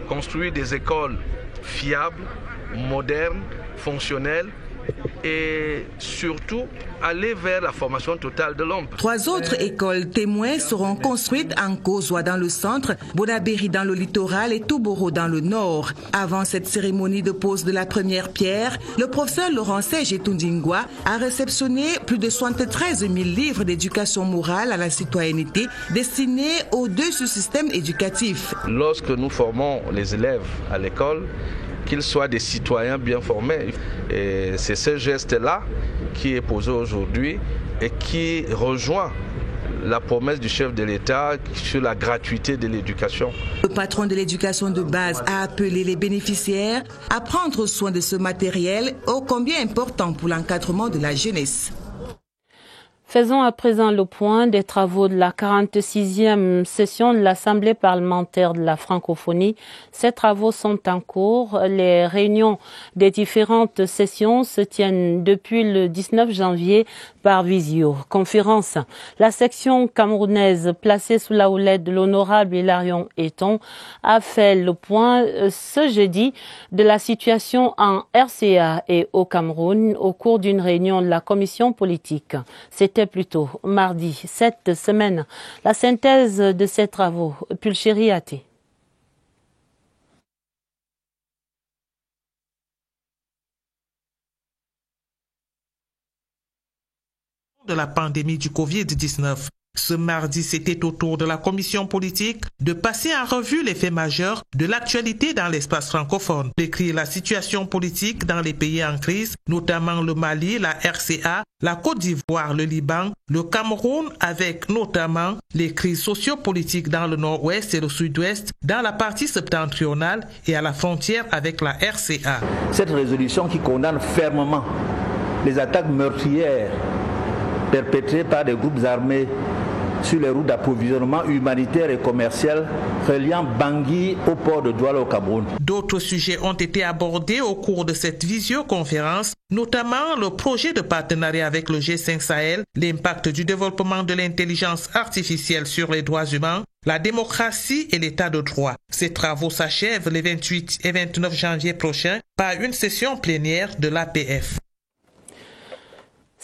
construire des écoles fiables, modernes, fonctionnelles et surtout aller vers la formation totale de l'homme. 3 autres écoles témoins seront construites en Kozwa dans le centre, Bonabéry dans le littoral et Touboro dans le nord. Avant cette cérémonie de pose de la première pierre, le professeur Laurent Serge Tundingwa a réceptionné plus de 73 000 livres d'éducation morale à la citoyenneté destinés aux 2 sous-systèmes éducatifs. Lorsque nous formons les élèves à l'école, qu'ils soient des citoyens bien formés. Et c'est ce geste-là qui est posé aujourd'hui et qui rejoint la promesse du chef de l'État sur la gratuité de l'éducation. Le patron de l'éducation de base a appelé les bénéficiaires à prendre soin de ce matériel ô combien important pour l'encadrement de la jeunesse. Faisons à présent le point des travaux de la 46e session de l'Assemblée parlementaire de la francophonie. Ces travaux sont en cours. Les réunions des différentes sessions se tiennent depuis le 19 janvier par visioconférence. La section camerounaise placée sous la houlette de l'honorable Hilarion Eton a fait le point ce jeudi de la situation en RCA et au Cameroun au cours d'une réunion de la commission politique. C'était plutôt mardi cette semaine. La synthèse de ces travaux, Pulchéri Até. De la pandémie du Covid-19. Ce mardi, c'était au tour de la commission politique de passer en revue les faits majeurs de l'actualité dans l'espace francophone, décrire la situation politique dans les pays en crise, notamment le Mali, la RCA, la Côte d'Ivoire, le Liban, le Cameroun, avec notamment les crises sociopolitiques dans le nord-ouest et le sud-ouest, dans la partie septentrionale et à la frontière avec la RCA. Cette résolution qui condamne fermement les attaques meurtrières perpétrées par des groupes armés sur les routes d'approvisionnement humanitaire et commercial reliant Bangui au port de Douala au Cameroun. D'autres sujets ont été abordés au cours de cette visioconférence, notamment le projet de partenariat avec le G5 Sahel, l'impact du développement de l'intelligence artificielle sur les droits humains, la démocratie et l'état de droit. Ces travaux s'achèvent les 28 et 29 janvier prochains par une session plénière de l'APF.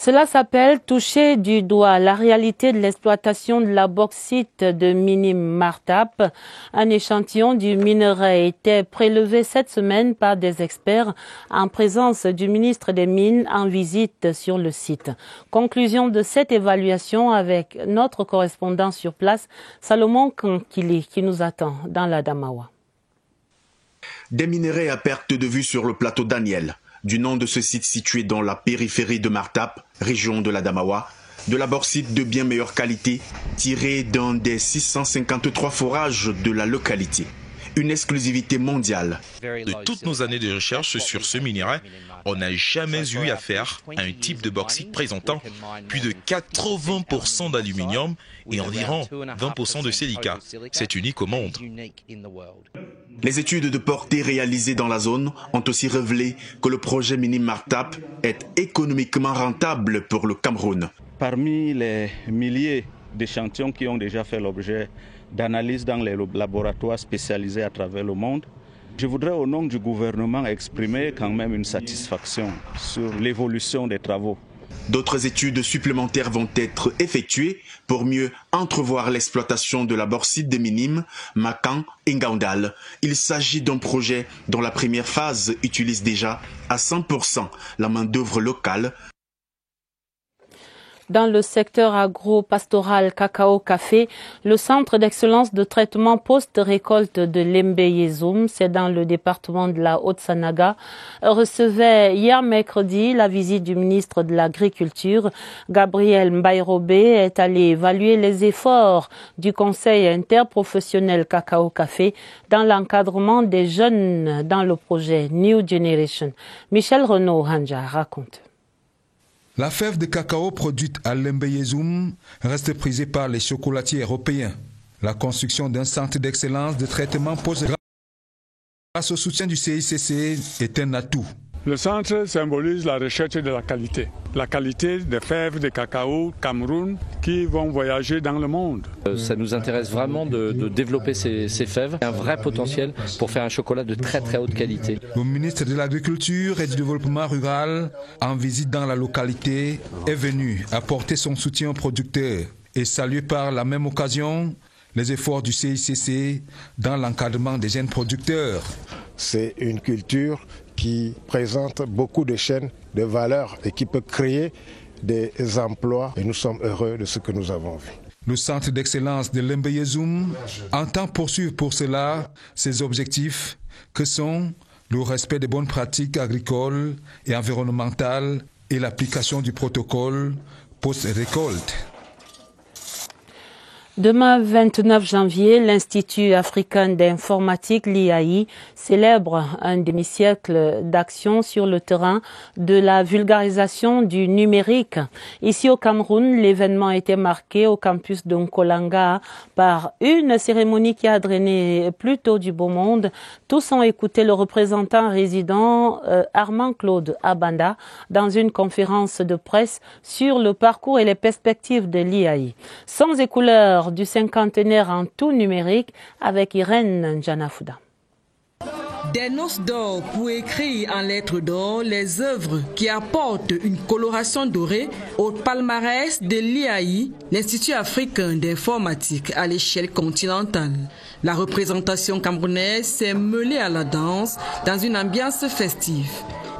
Cela s'appelle toucher du doigt la réalité de l'exploitation de la bauxite de Minim Martap. Un échantillon du minerai était prélevé cette semaine par des experts en présence du ministre des Mines en visite sur le site. Conclusion de cette évaluation avec notre correspondant sur place, Salomon Kankili, qui nous attend dans la Damawa. Des minerais à perte de vue sur le plateau Daniel. Du nom de ce site situé dans la périphérie de Martap, région de la Damawa, de la bauxite de bien meilleure qualité tirée dans des 653 forages de la localité. Une exclusivité mondiale. De toutes nos années de recherche sur ce minerai, on n'a jamais eu affaire à un type de bauxite présentant plus de 80% d'aluminium et environ 20% de silica. C'est unique au monde. Les études de portée réalisées dans la zone ont aussi révélé que le projet Mini Martap est économiquement rentable pour le Cameroun. Parmi les milliers d'échantillons qui ont déjà fait l'objet d'analyses dans les laboratoires spécialisés à travers le monde, je voudrais au nom du gouvernement exprimer quand même une satisfaction sur l'évolution des travaux. D'autres études supplémentaires vont être effectuées pour mieux entrevoir l'exploitation de la bauxite des minimes, Makan et Ngaoundal. Il s'agit d'un projet dont la première phase utilise déjà à 100% la main-d'œuvre locale. Dans le secteur agro-pastoral cacao-café, le centre d'excellence de traitement post-récolte de Lembe-Yezoum, c'est dans le département de la Haute-Sanaga, recevait hier mercredi la visite du ministre de l'Agriculture. Gabriel Mbaye-Robé est allé évaluer les efforts du Conseil interprofessionnel cacao-café dans l'encadrement des jeunes dans le projet New Generation. Michel Renaud-Hanja raconte. La fève de cacao produite à Lembe-Yezoum reste prisée par les chocolatiers européens. La construction d'un centre d'excellence de traitement grâce au soutien du CICC est un atout. Le centre symbolise la recherche de la qualité des fèves de cacao Cameroun qui vont voyager dans le monde. Ça nous intéresse vraiment de développer ces fèves. Il y a un vrai potentiel pour faire un chocolat de très très haute qualité. Le ministre de l'Agriculture et du Développement rural, en visite dans la localité, est venu apporter son soutien aux producteurs et saluer par la même occasion les efforts du CICC dans l'encadrement des jeunes producteurs. C'est une culture qui présente beaucoup de chaînes de valeur et qui peut créer des emplois. Et nous sommes heureux de ce que nous avons vu. Le centre d'excellence de Lembe-Yezoum entend poursuivre pour cela ses objectifs que sont le respect des bonnes pratiques agricoles et environnementales et l'application du protocole post-récolte. Demain, 29 janvier, l'Institut africain d'informatique, l'IAI, célèbre un demi-siècle d'action sur le terrain de la vulgarisation du numérique. Ici au Cameroun, l'événement a été marqué au campus de Nkolanga par une cérémonie qui a drainé plutôt du beau monde. Tous ont écouté le représentant résident Armand Claude Abanda dans une conférence de presse sur le parcours et les perspectives de l'IAI. Sans écouleurs du cinquantenaire en tout numérique avec Irène Njanafouda. Des noces d'or pour écrire en lettres d'or les œuvres qui apportent une coloration dorée au palmarès de l'IAI, l'Institut africain d'informatique à l'échelle continentale. La représentation camerounaise s'est mêlée à la danse dans une ambiance festive.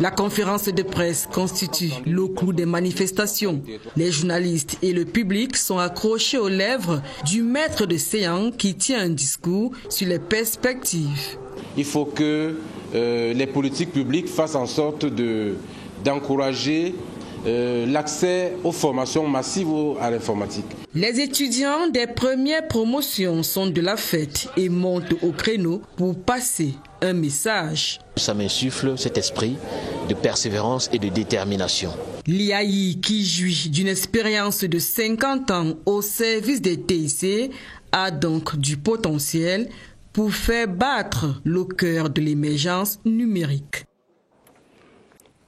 La conférence de presse constitue le clou des manifestations. Les journalistes et le public sont accrochés aux lèvres du maître de séance qui tient un discours sur les perspectives. Il faut que les politiques publiques fassent en sorte d'encourager l'accès aux formations massives à l'informatique. Les étudiants des premières promotions sont de la fête et montent au créneau pour passer un message. Ça m'insuffle cet esprit de persévérance et de détermination. L'IAI, qui jouit d'une expérience de 50 ans au service des TIC, a donc du potentiel pour faire battre le cœur de l'émergence numérique.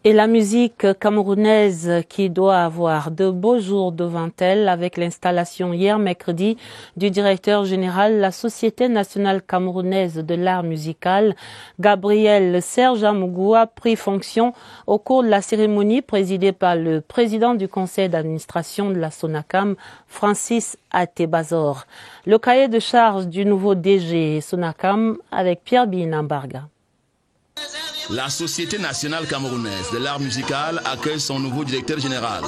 Et la musique camerounaise qui doit avoir de beaux jours devant elle avec l'installation hier mercredi du directeur général de la Société nationale camerounaise de l'art musical, Gabriel Serge Amougou, a pris fonction au cours de la cérémonie présidée par le président du conseil d'administration de la Sonacam, Francis Atebazor. Le cahier de charge du nouveau DG Sonacam avec Pierre Binambarga. La Société nationale camerounaise de l'art musical accueille son nouveau directeur général.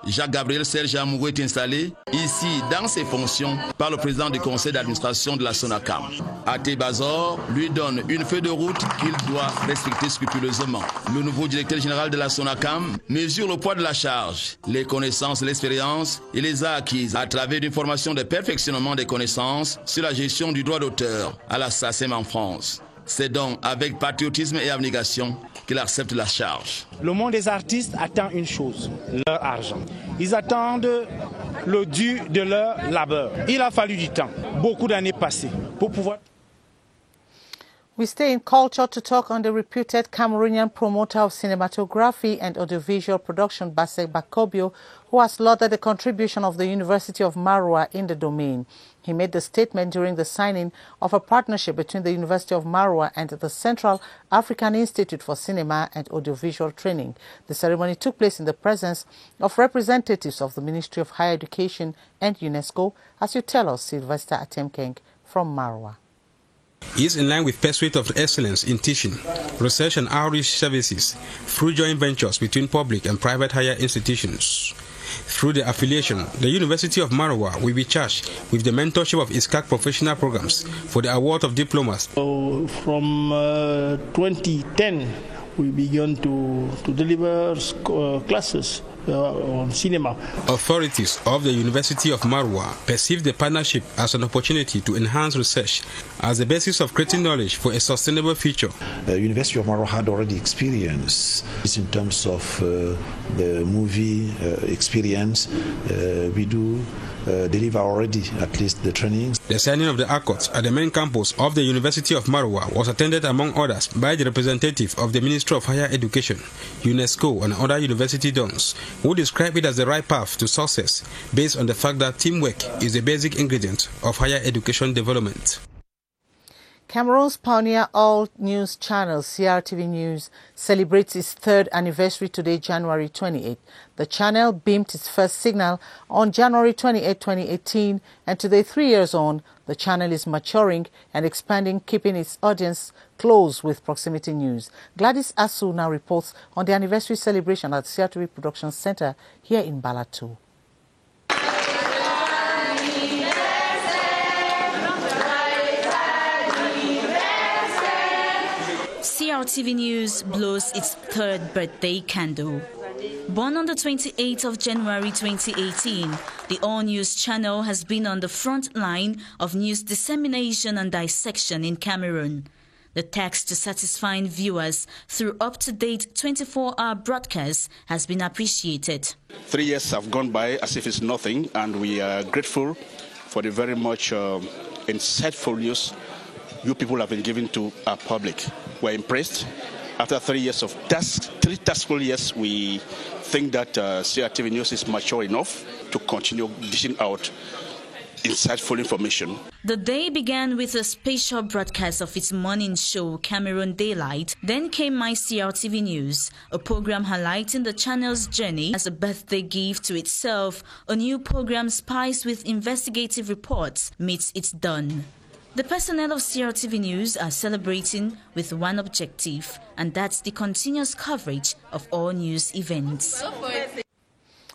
Jacques-Gabriel Serge Amourou est installé ici dans ses fonctions par le président du conseil d'administration de la SONACAM. Até Bazor lui donne une feuille de route qu'il doit respecter scrupuleusement. Le nouveau directeur général de la SONACAM mesure le poids de la charge, les connaissances, l'expérience et les a acquises à travers une formation de perfectionnement des connaissances sur la gestion du droit d'auteur à la SACEM en France. C'est donc avec patriotisme et abnégation qu'il accepte la charge. Le monde des artistes attend une chose, leur argent. Ils attendent le dû de leur labeur. Il a fallu du temps, beaucoup d'années passées, pour pouvoir... We stay in culture to talk on the reputed Cameroonian promoter of cinematography and audiovisual production, Bassek Bakobio, who has lauded the contribution of the University of Maroua in the domain. He made the statement during the signing of a partnership between the University of Maroua and the Central African Institute for Cinema and Audiovisual Training. The ceremony took place in the presence of representatives of the Ministry of Higher Education and UNESCO, as you tell us, Sylvester Atemkeng from Maroua. Is in line with pursuit of excellence in teaching, research and outreach services through joint ventures between public and private higher institutions. Through the affiliation, the University of Maroua will be charged with the mentorship of ISCAC professional programs for the award of diplomas. From 2010, we began to deliver classes on cinema. Authorities of the University of Maroua perceive the partnership as an opportunity to enhance research as the basis of creating knowledge for a sustainable future. The University of Maroua had already experience in terms of the movie experience. We do deliver already at least the trainings. The signing of the accords at the main campus of the University of Maroua was attended among others by the representative of the Ministry of Higher Education, UNESCO and other university dons, who describe it as the right path to success based on the fact that teamwork is the basic ingredient of higher education development. Cameroon's pioneer all-news channel, CRTV News, celebrates its third anniversary today, January 28. The channel beamed its first signal on January 28, 2018, and today, 3 years on, the channel is maturing and expanding, keeping its audience close with proximity news. Gladys Asu now reports on the anniversary celebration at the CRTV Production Center here in Balatou. CRTV News blows its third birthday candle. Born on the 28th of January 2018, the All News channel has been on the front line of news dissemination and dissection in Cameroon. The task to satisfying viewers through up-to-date 24-hour broadcasts has been appreciated. 3 years have gone by as if it's nothing, and we are grateful for the very much insightful news you people have been giving to our public. We're impressed. After 3 years of three taskful years, we think that CRTV News is mature enough to continue dishing out insightful information. The day began with a special broadcast of its morning show, Cameroon Daylight. Then came My CRTV News, a program highlighting the channel's journey as a birthday gift to itself. A new program spiced with investigative reports meets its done. The personnel of CRTV News are celebrating with one objective, and that's the continuous coverage of all news events.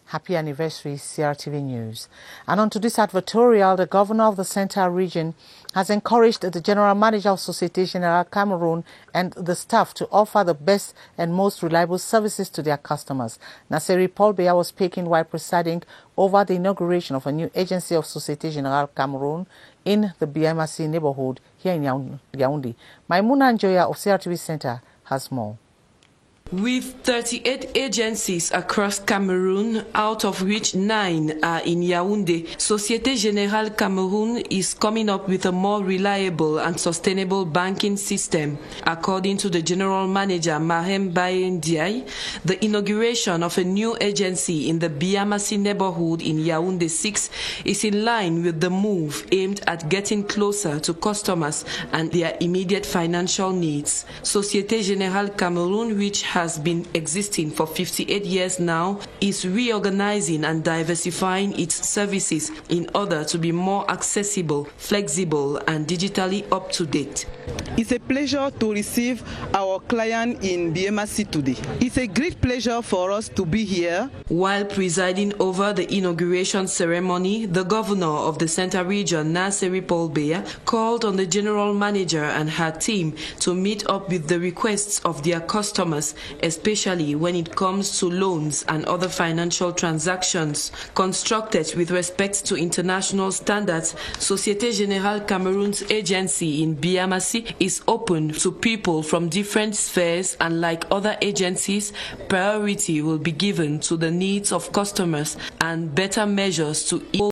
Happy anniversary, CRTV News. And on to this advertorial, the governor of the Central Region has encouraged the General Manager of Société Générale Cameroon and the staff to offer the best and most reliable services to their customers. Naseri Paul Biya was speaking while presiding over the inauguration of a new agency of Société Générale Cameroon in the BMRC neighborhood here in Yaoundé. Maimouna Njoya of CRTV Center has more. With 38 agencies across Cameroon, out of which 9 are in Yaoundé, Société Générale Cameroon is coming up with a more reliable and sustainable banking system. According to the General Manager, Mahem Baye Ndiaye, the inauguration of a new agency in the Biamasi neighborhood in Yaoundé 6 is in line with the move aimed at getting closer to customers and their immediate financial needs. Société Générale Cameroon, which has been existing for 58 years now, is reorganizing and diversifying its services in order to be more accessible, flexible, and digitally up-to-date. It's a pleasure to receive our client in BMRC today. It's a great pleasure for us to be here. While presiding over the inauguration ceremony, the governor of the Central Region, Naseri Paul Biya, called on the general manager and her team to meet up with the requests of their customers, especially when it comes to loans and other financial transactions. Constructed with respect to international standards, Société Générale Cameroon's agency in BMRC is open to people from different spheres, and like other agencies, priority will be given to the needs of customers and better measures to ease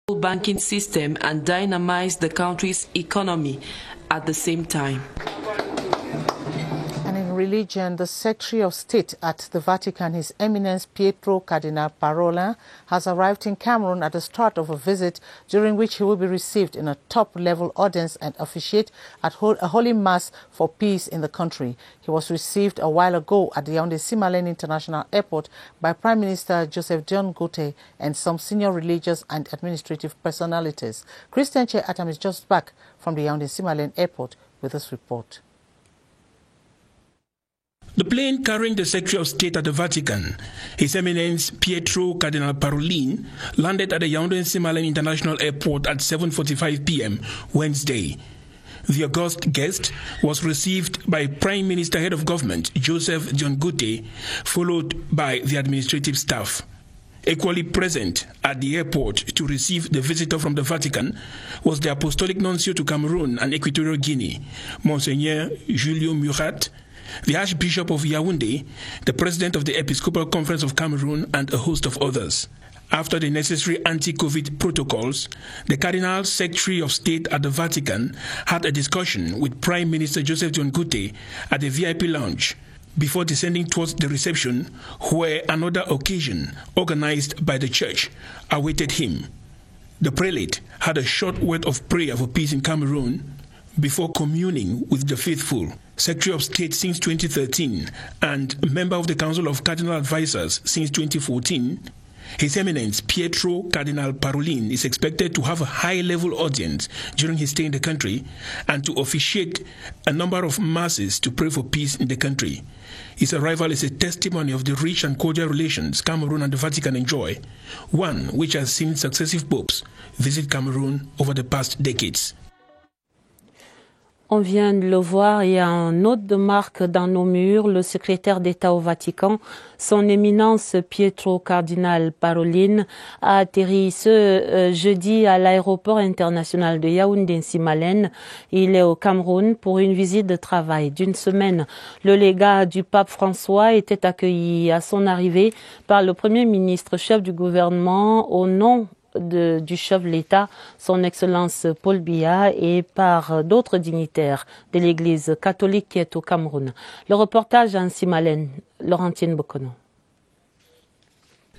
the banking system and dynamize the country's economy at the same time. Religion, the Secretary of State at the Vatican, His Eminence Pietro Cardinal Parolin, has arrived in Cameroon at the start of a visit during which he will be received in a top-level audience and officiate at a holy mass for peace in the country. He was received a while ago at the Yaoundé-Simalène International Airport by Prime Minister Joseph Dion Gote and some senior religious and administrative personalities. Christian Che Atam is just back from the Yaoundé-Simalène Airport with this report. The plane carrying the Secretary of State at the Vatican, His Eminence Pietro Cardinal Parolin, landed at the Yaoundé-Simalène International Airport at 7:45 p.m. Wednesday. The august guest was received by Prime Minister Head of Government Joseph Dion Gote, followed by the administrative staff. Equally present at the airport to receive the visitor from the Vatican was the Apostolic Nuncio to Cameroon and Equatorial Guinea, Monseigneur Julio Murat, the Archbishop of Yaoundé, the President of the Episcopal Conference of Cameroon, and a host of others. After the necessary anti-COVID protocols, the Cardinal Secretary of State at the Vatican had a discussion with Prime Minister Joseph Dion Gote at the VIP lounge before descending towards the reception, where another occasion organized by the Church awaited him. The prelate had a short word of prayer for peace in Cameroon before communing with the faithful. Secretary of State since 2013 and member of the Council of Cardinal Advisors since 2014, His Eminence Pietro Cardinal Parolin is expected to have a high-level audience during his stay in the country and to officiate a number of masses to pray for peace in the country. His arrival is a testimony of the rich and cordial relations Cameroon and the Vatican enjoy, one which has seen successive popes visit Cameroon over the past decades. On vient de le voir, il y a un hôte de marque dans nos murs, le secrétaire d'État au Vatican, son éminence Pietro Cardinal Parolin, a atterri ce jeudi à l'aéroport international de Yaoundé-Simalène. Il est au Cameroun pour une visite de travail d'une semaine. Le légat du pape François était accueilli à son arrivée par le Premier ministre, chef du gouvernement, au nom du chef de l'État, son Excellence Paul Biya, et par d'autres dignitaires de l'Église catholique qui est au Cameroun. Le reportage en Simalène, Laurentine Bokono.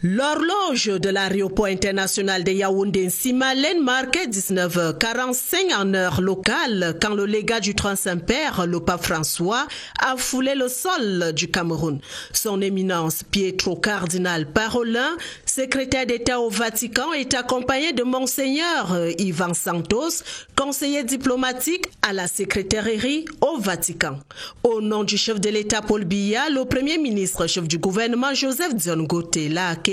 L'horloge de l'aéroport international de Yaoundé-Simalène marquait 19h45 en heure locale quand le légat du Grand Saint-Père, le pape François, a foulé le sol du Cameroun. Son éminence Pietro Cardinal Parolin, secrétaire d'État au Vatican, est accompagné de Monseigneur Ivan Santos, conseiller diplomatique à la secrétairerie au Vatican. Au nom du chef de l'État Paul Biya, le Premier ministre chef du gouvernement Joseph Dion Gote l'a accueilli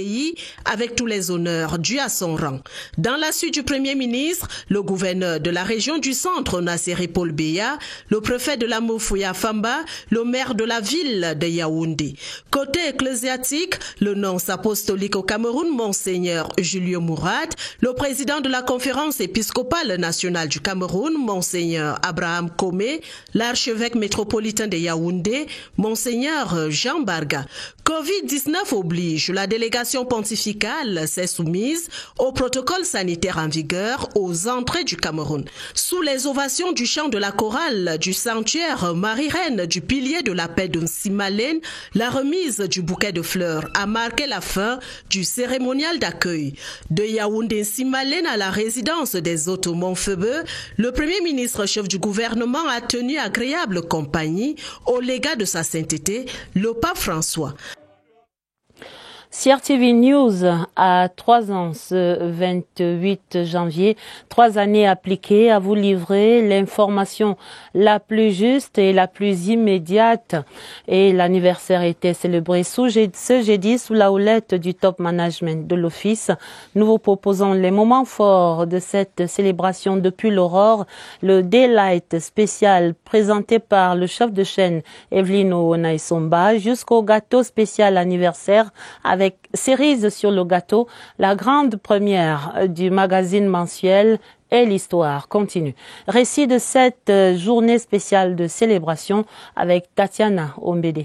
avec tous les honneurs dus à son rang. Dans la suite du Premier ministre, le gouverneur de la région du centre, Naseri Paul Biya, le préfet de la Mofouya Famba, le maire de la ville de Yaoundé. Côté ecclésiastique, le nonce apostolique au Cameroun, Monseigneur Julio Murat, le président de la conférence épiscopale nationale du Cameroun, Monseigneur Abraham Komé, l'archevêque métropolitain de Yaoundé, Monseigneur Jean Barga. Covid-19 oblige, la délégation pontificale s'est soumise au protocole sanitaire en vigueur aux entrées du Cameroun. Sous les ovations du chant de la chorale du sanctuaire Marie-Reine du pilier de la paix de Nsimalène, la remise du bouquet de fleurs a marqué la fin du cérémonial d'accueil. De Yaoundé-Nsimalène à la résidence des hôtes Montfeubeux, le Premier ministre chef du gouvernement a tenu agréable compagnie au légat de sa sainteté, le pape François. CRTV News a 3 ans ce 28 janvier, 3 années appliquées à vous livrer l'information la plus juste et la plus immédiate. Et l'anniversaire était célébré ce jeudi sous la houlette du top management de l'office. Nous vous proposons les moments forts de cette célébration depuis l'aurore, le Daylight spécial présenté par le chef de chaîne Evelyne Onaisomba jusqu'au gâteau spécial anniversaire avec cerise sur le gâteau, la grande première du magazine mensuel et l'histoire continue. Récit de cette journée spéciale de célébration avec Tatiana Ombede.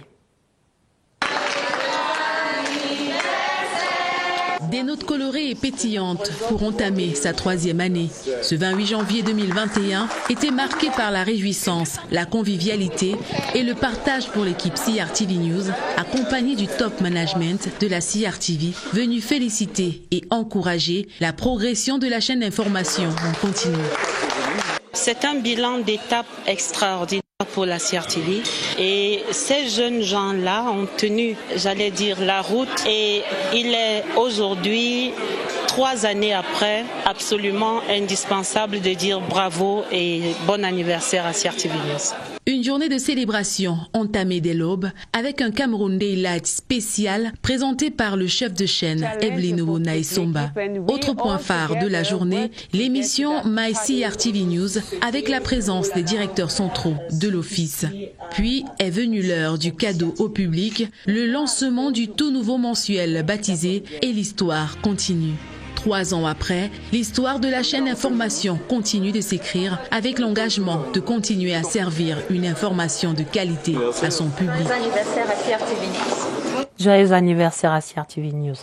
Des notes colorées et pétillantes pour entamer sa 3e année. Ce 28 janvier 2021 était marqué par la réjouissance, la convivialité et le partage pour l'équipe CRTV News, accompagnée du top management de la CRTV, venu féliciter et encourager la progression de la chaîne d'information en continu. C'est un bilan d'étape extraordinaire pour la CRTV et ces jeunes gens-là ont tenu, j'allais dire, la route et il est aujourd'hui, 3 années après, absolument indispensable de dire bravo et bon anniversaire à CRTV News. Une journée de célébration entamée dès l'aube avec un Cameroun Daylight spécial présenté par le chef de chaîne Evelyne Onaisomba. Autre point phare de la journée, l'émission My CRTV News avec la présence des directeurs centraux de l'office. Puis est venue l'heure du cadeau au public, le lancement du tout nouveau mensuel baptisé Et l'histoire continue. 3 ans après, l'histoire de la chaîne d'information continue de s'écrire avec l'engagement de continuer à servir une information de qualité à son public. Joyeux anniversaire à CRTV News. Joyeux anniversaire à CRTV News.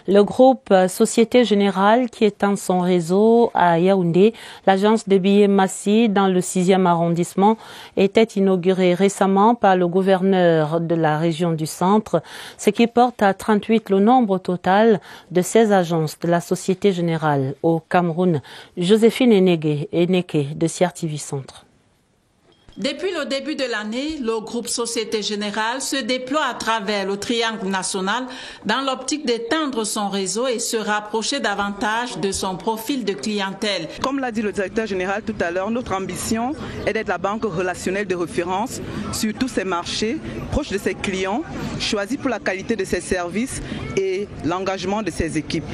Le groupe Société Générale qui étend son réseau à Yaoundé, l'agence de billets Massi dans le 6e arrondissement, était inaugurée récemment par le gouverneur de la région du centre, ce qui porte à 38 le nombre total de ces agences de la Société Générale au Cameroun. Joséphine Eneke de CRTV Centre. Depuis le début de l'année, le groupe Société Générale se déploie à travers le triangle national dans l'optique d'étendre son réseau et se rapprocher davantage de son profil de clientèle. Comme l'a dit le directeur général tout à l'heure, notre ambition est d'être la banque relationnelle de référence sur tous ces marchés, proche de ses clients, choisi pour la qualité de ses services et l'engagement de ses équipes.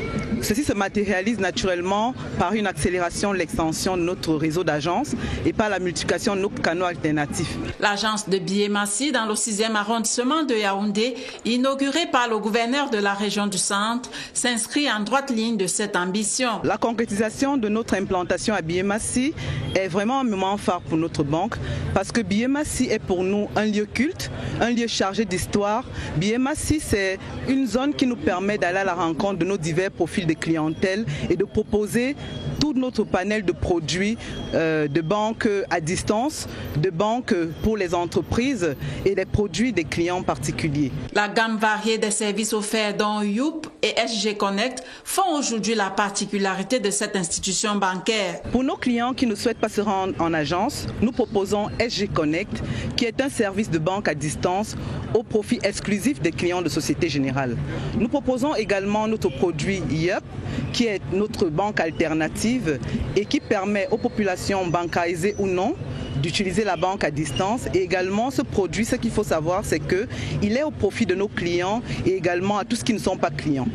Ceci se matérialise naturellement par une accélération de l'extension de notre réseau d'agences et par la multiplication de nos canaux alternatifs. L'agence de billets Massi dans le 6e arrondissement de Yaoundé, inaugurée par le gouverneur de la région du centre, s'inscrit en droite ligne de cette ambition. La concrétisation de notre implantation à billets Massi est vraiment un moment phare pour notre banque parce que billets Massi est pour nous un lieu culte, un lieu chargé d'histoire. Billets Massi, c'est une zone qui nous permet d'aller à la rencontre de nos divers profils de clientèle et de proposer tout notre panel de produits de banque à distance, de banque pour les entreprises et des produits des clients particuliers. La gamme variée des services offerts dans Youp et SG Connect font aujourd'hui la particularité de cette institution bancaire. Pour nos clients qui ne souhaitent pas se rendre en agence, nous proposons SG Connect, qui est un service de banque à distance au profit exclusif des clients de Société Générale. Nous proposons également notre produit Yup, qui est notre banque alternative et qui permet aux populations bancarisées ou non d'utiliser la banque à distance. Et également ce produit, ce qu'il faut savoir, c'est qu'il est au profit de nos clients et également à tous ceux qui ne sont pas clients.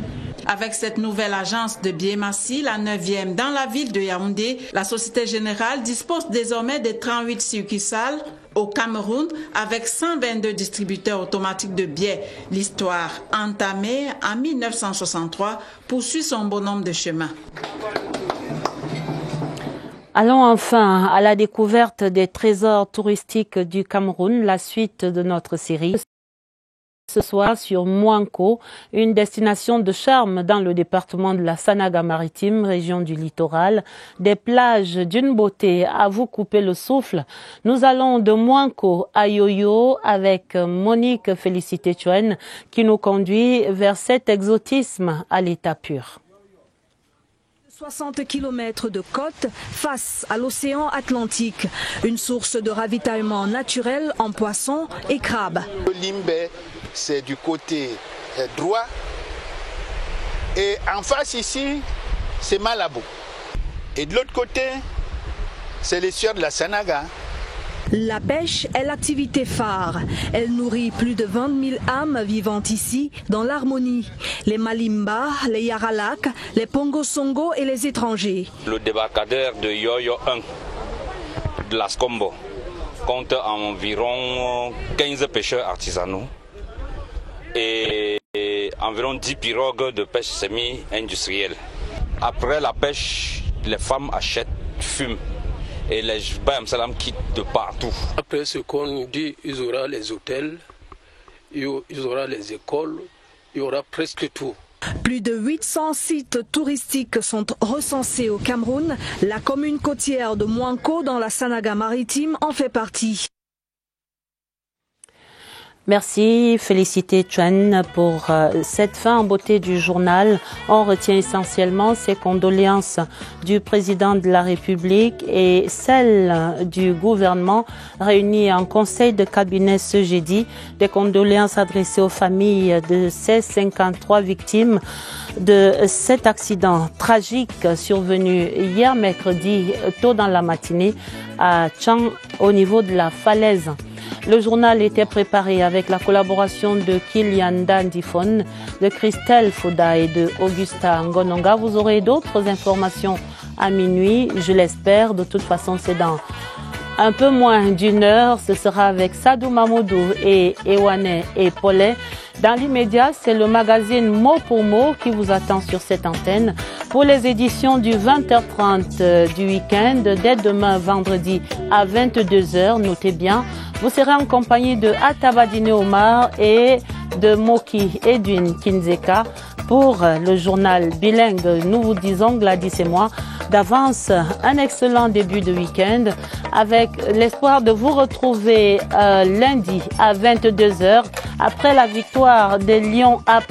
Avec cette nouvelle agence de billets Massi, la 9e dans la ville de Yaoundé, la Société Générale dispose désormais de 38 succursales au Cameroun avec 122 distributeurs automatiques de billets. L'histoire entamée en 1963 poursuit son bonhomme de chemin. Allons enfin à la découverte des trésors touristiques du Cameroun, la suite de notre série. Ce soir sur Mouanko, une destination de charme dans le département de la Sanaga-Maritime, région du littoral. Des plages d'une beauté à vous couper le souffle. Nous allons de Mouanko à Yoyo avec Monique Félicité Chuen qui nous conduit vers cet exotisme à l'état pur. 60 km de côte face à l'océan Atlantique, une source de ravitaillement naturel en poissons et crabes. Le Limbe, c'est du côté droit et en face ici, c'est Malabo. Et de l'autre côté, c'est les sieurs de la Sanaga. La pêche est l'activité phare. Elle nourrit plus de 20 000 âmes vivantes ici, dans l'harmonie. Les Malimba, les Yaralak, les Pongo-Songo et les étrangers. Le débarcadère de Yoyo 1 de la Scombo compte environ 15 pêcheurs artisanaux et environ 10 pirogues de pêche semi-industrielle. Après la pêche, les femmes achètent, fument. Et les Bayam Salam quittent de partout. Après ce qu'on dit, il y aura les hôtels, il y aura les écoles, il y aura presque tout. Plus de 800 sites touristiques sont recensés au Cameroun. La commune côtière de Mouanko dans la Sanaga-Maritime en fait partie. Merci Félicité Chuen pour cette fin en beauté du journal. On retient essentiellement ces condoléances du président de la République et celles du gouvernement réunis en conseil de cabinet ce jeudi. Des condoléances adressées aux familles de ces 53 victimes de cet accident tragique survenu hier mercredi tôt dans la matinée à Tchang au niveau de la falaise. Le journal était préparé avec la collaboration de Kylian Dandifon, de Christelle Fouda et de Augusta Ngononga. Vous aurez d'autres informations à minuit, je l'espère. De toute façon, c'est dans un peu moins d'une heure. Ce sera avec Sadou Mamoudou et Ewane et Paulet. Dans l'immédiat, c'est le magazine Mot pour Mot qui vous attend sur cette antenne pour les éditions du 20h30 du week-end, dès demain vendredi à 22h. Notez bien, vous serez en compagnie de Atabadine Omar et de Moki Edwin Kinzeka pour le journal bilingue. Nous vous disons, Gladys et moi, d'avance un excellent début de week-end avec l'espoir de vous retrouver lundi à 22h après la victoire des Lions A'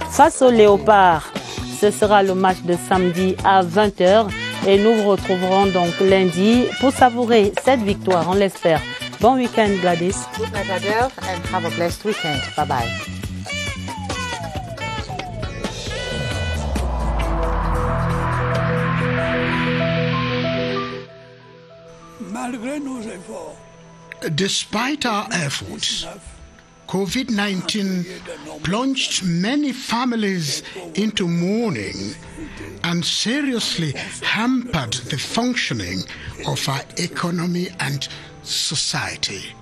face aux Léopards. Ce sera le match de samedi à 20h et nous vous retrouverons donc lundi pour savourer cette victoire, on l'espère. Bon week-end, Gladys. Good night, Adele, and have a blessed weekend. Bye-bye. Malgré nos efforts, despite our efforts, COVID-19 plunged many families into mourning and seriously hampered the functioning of our economy and society.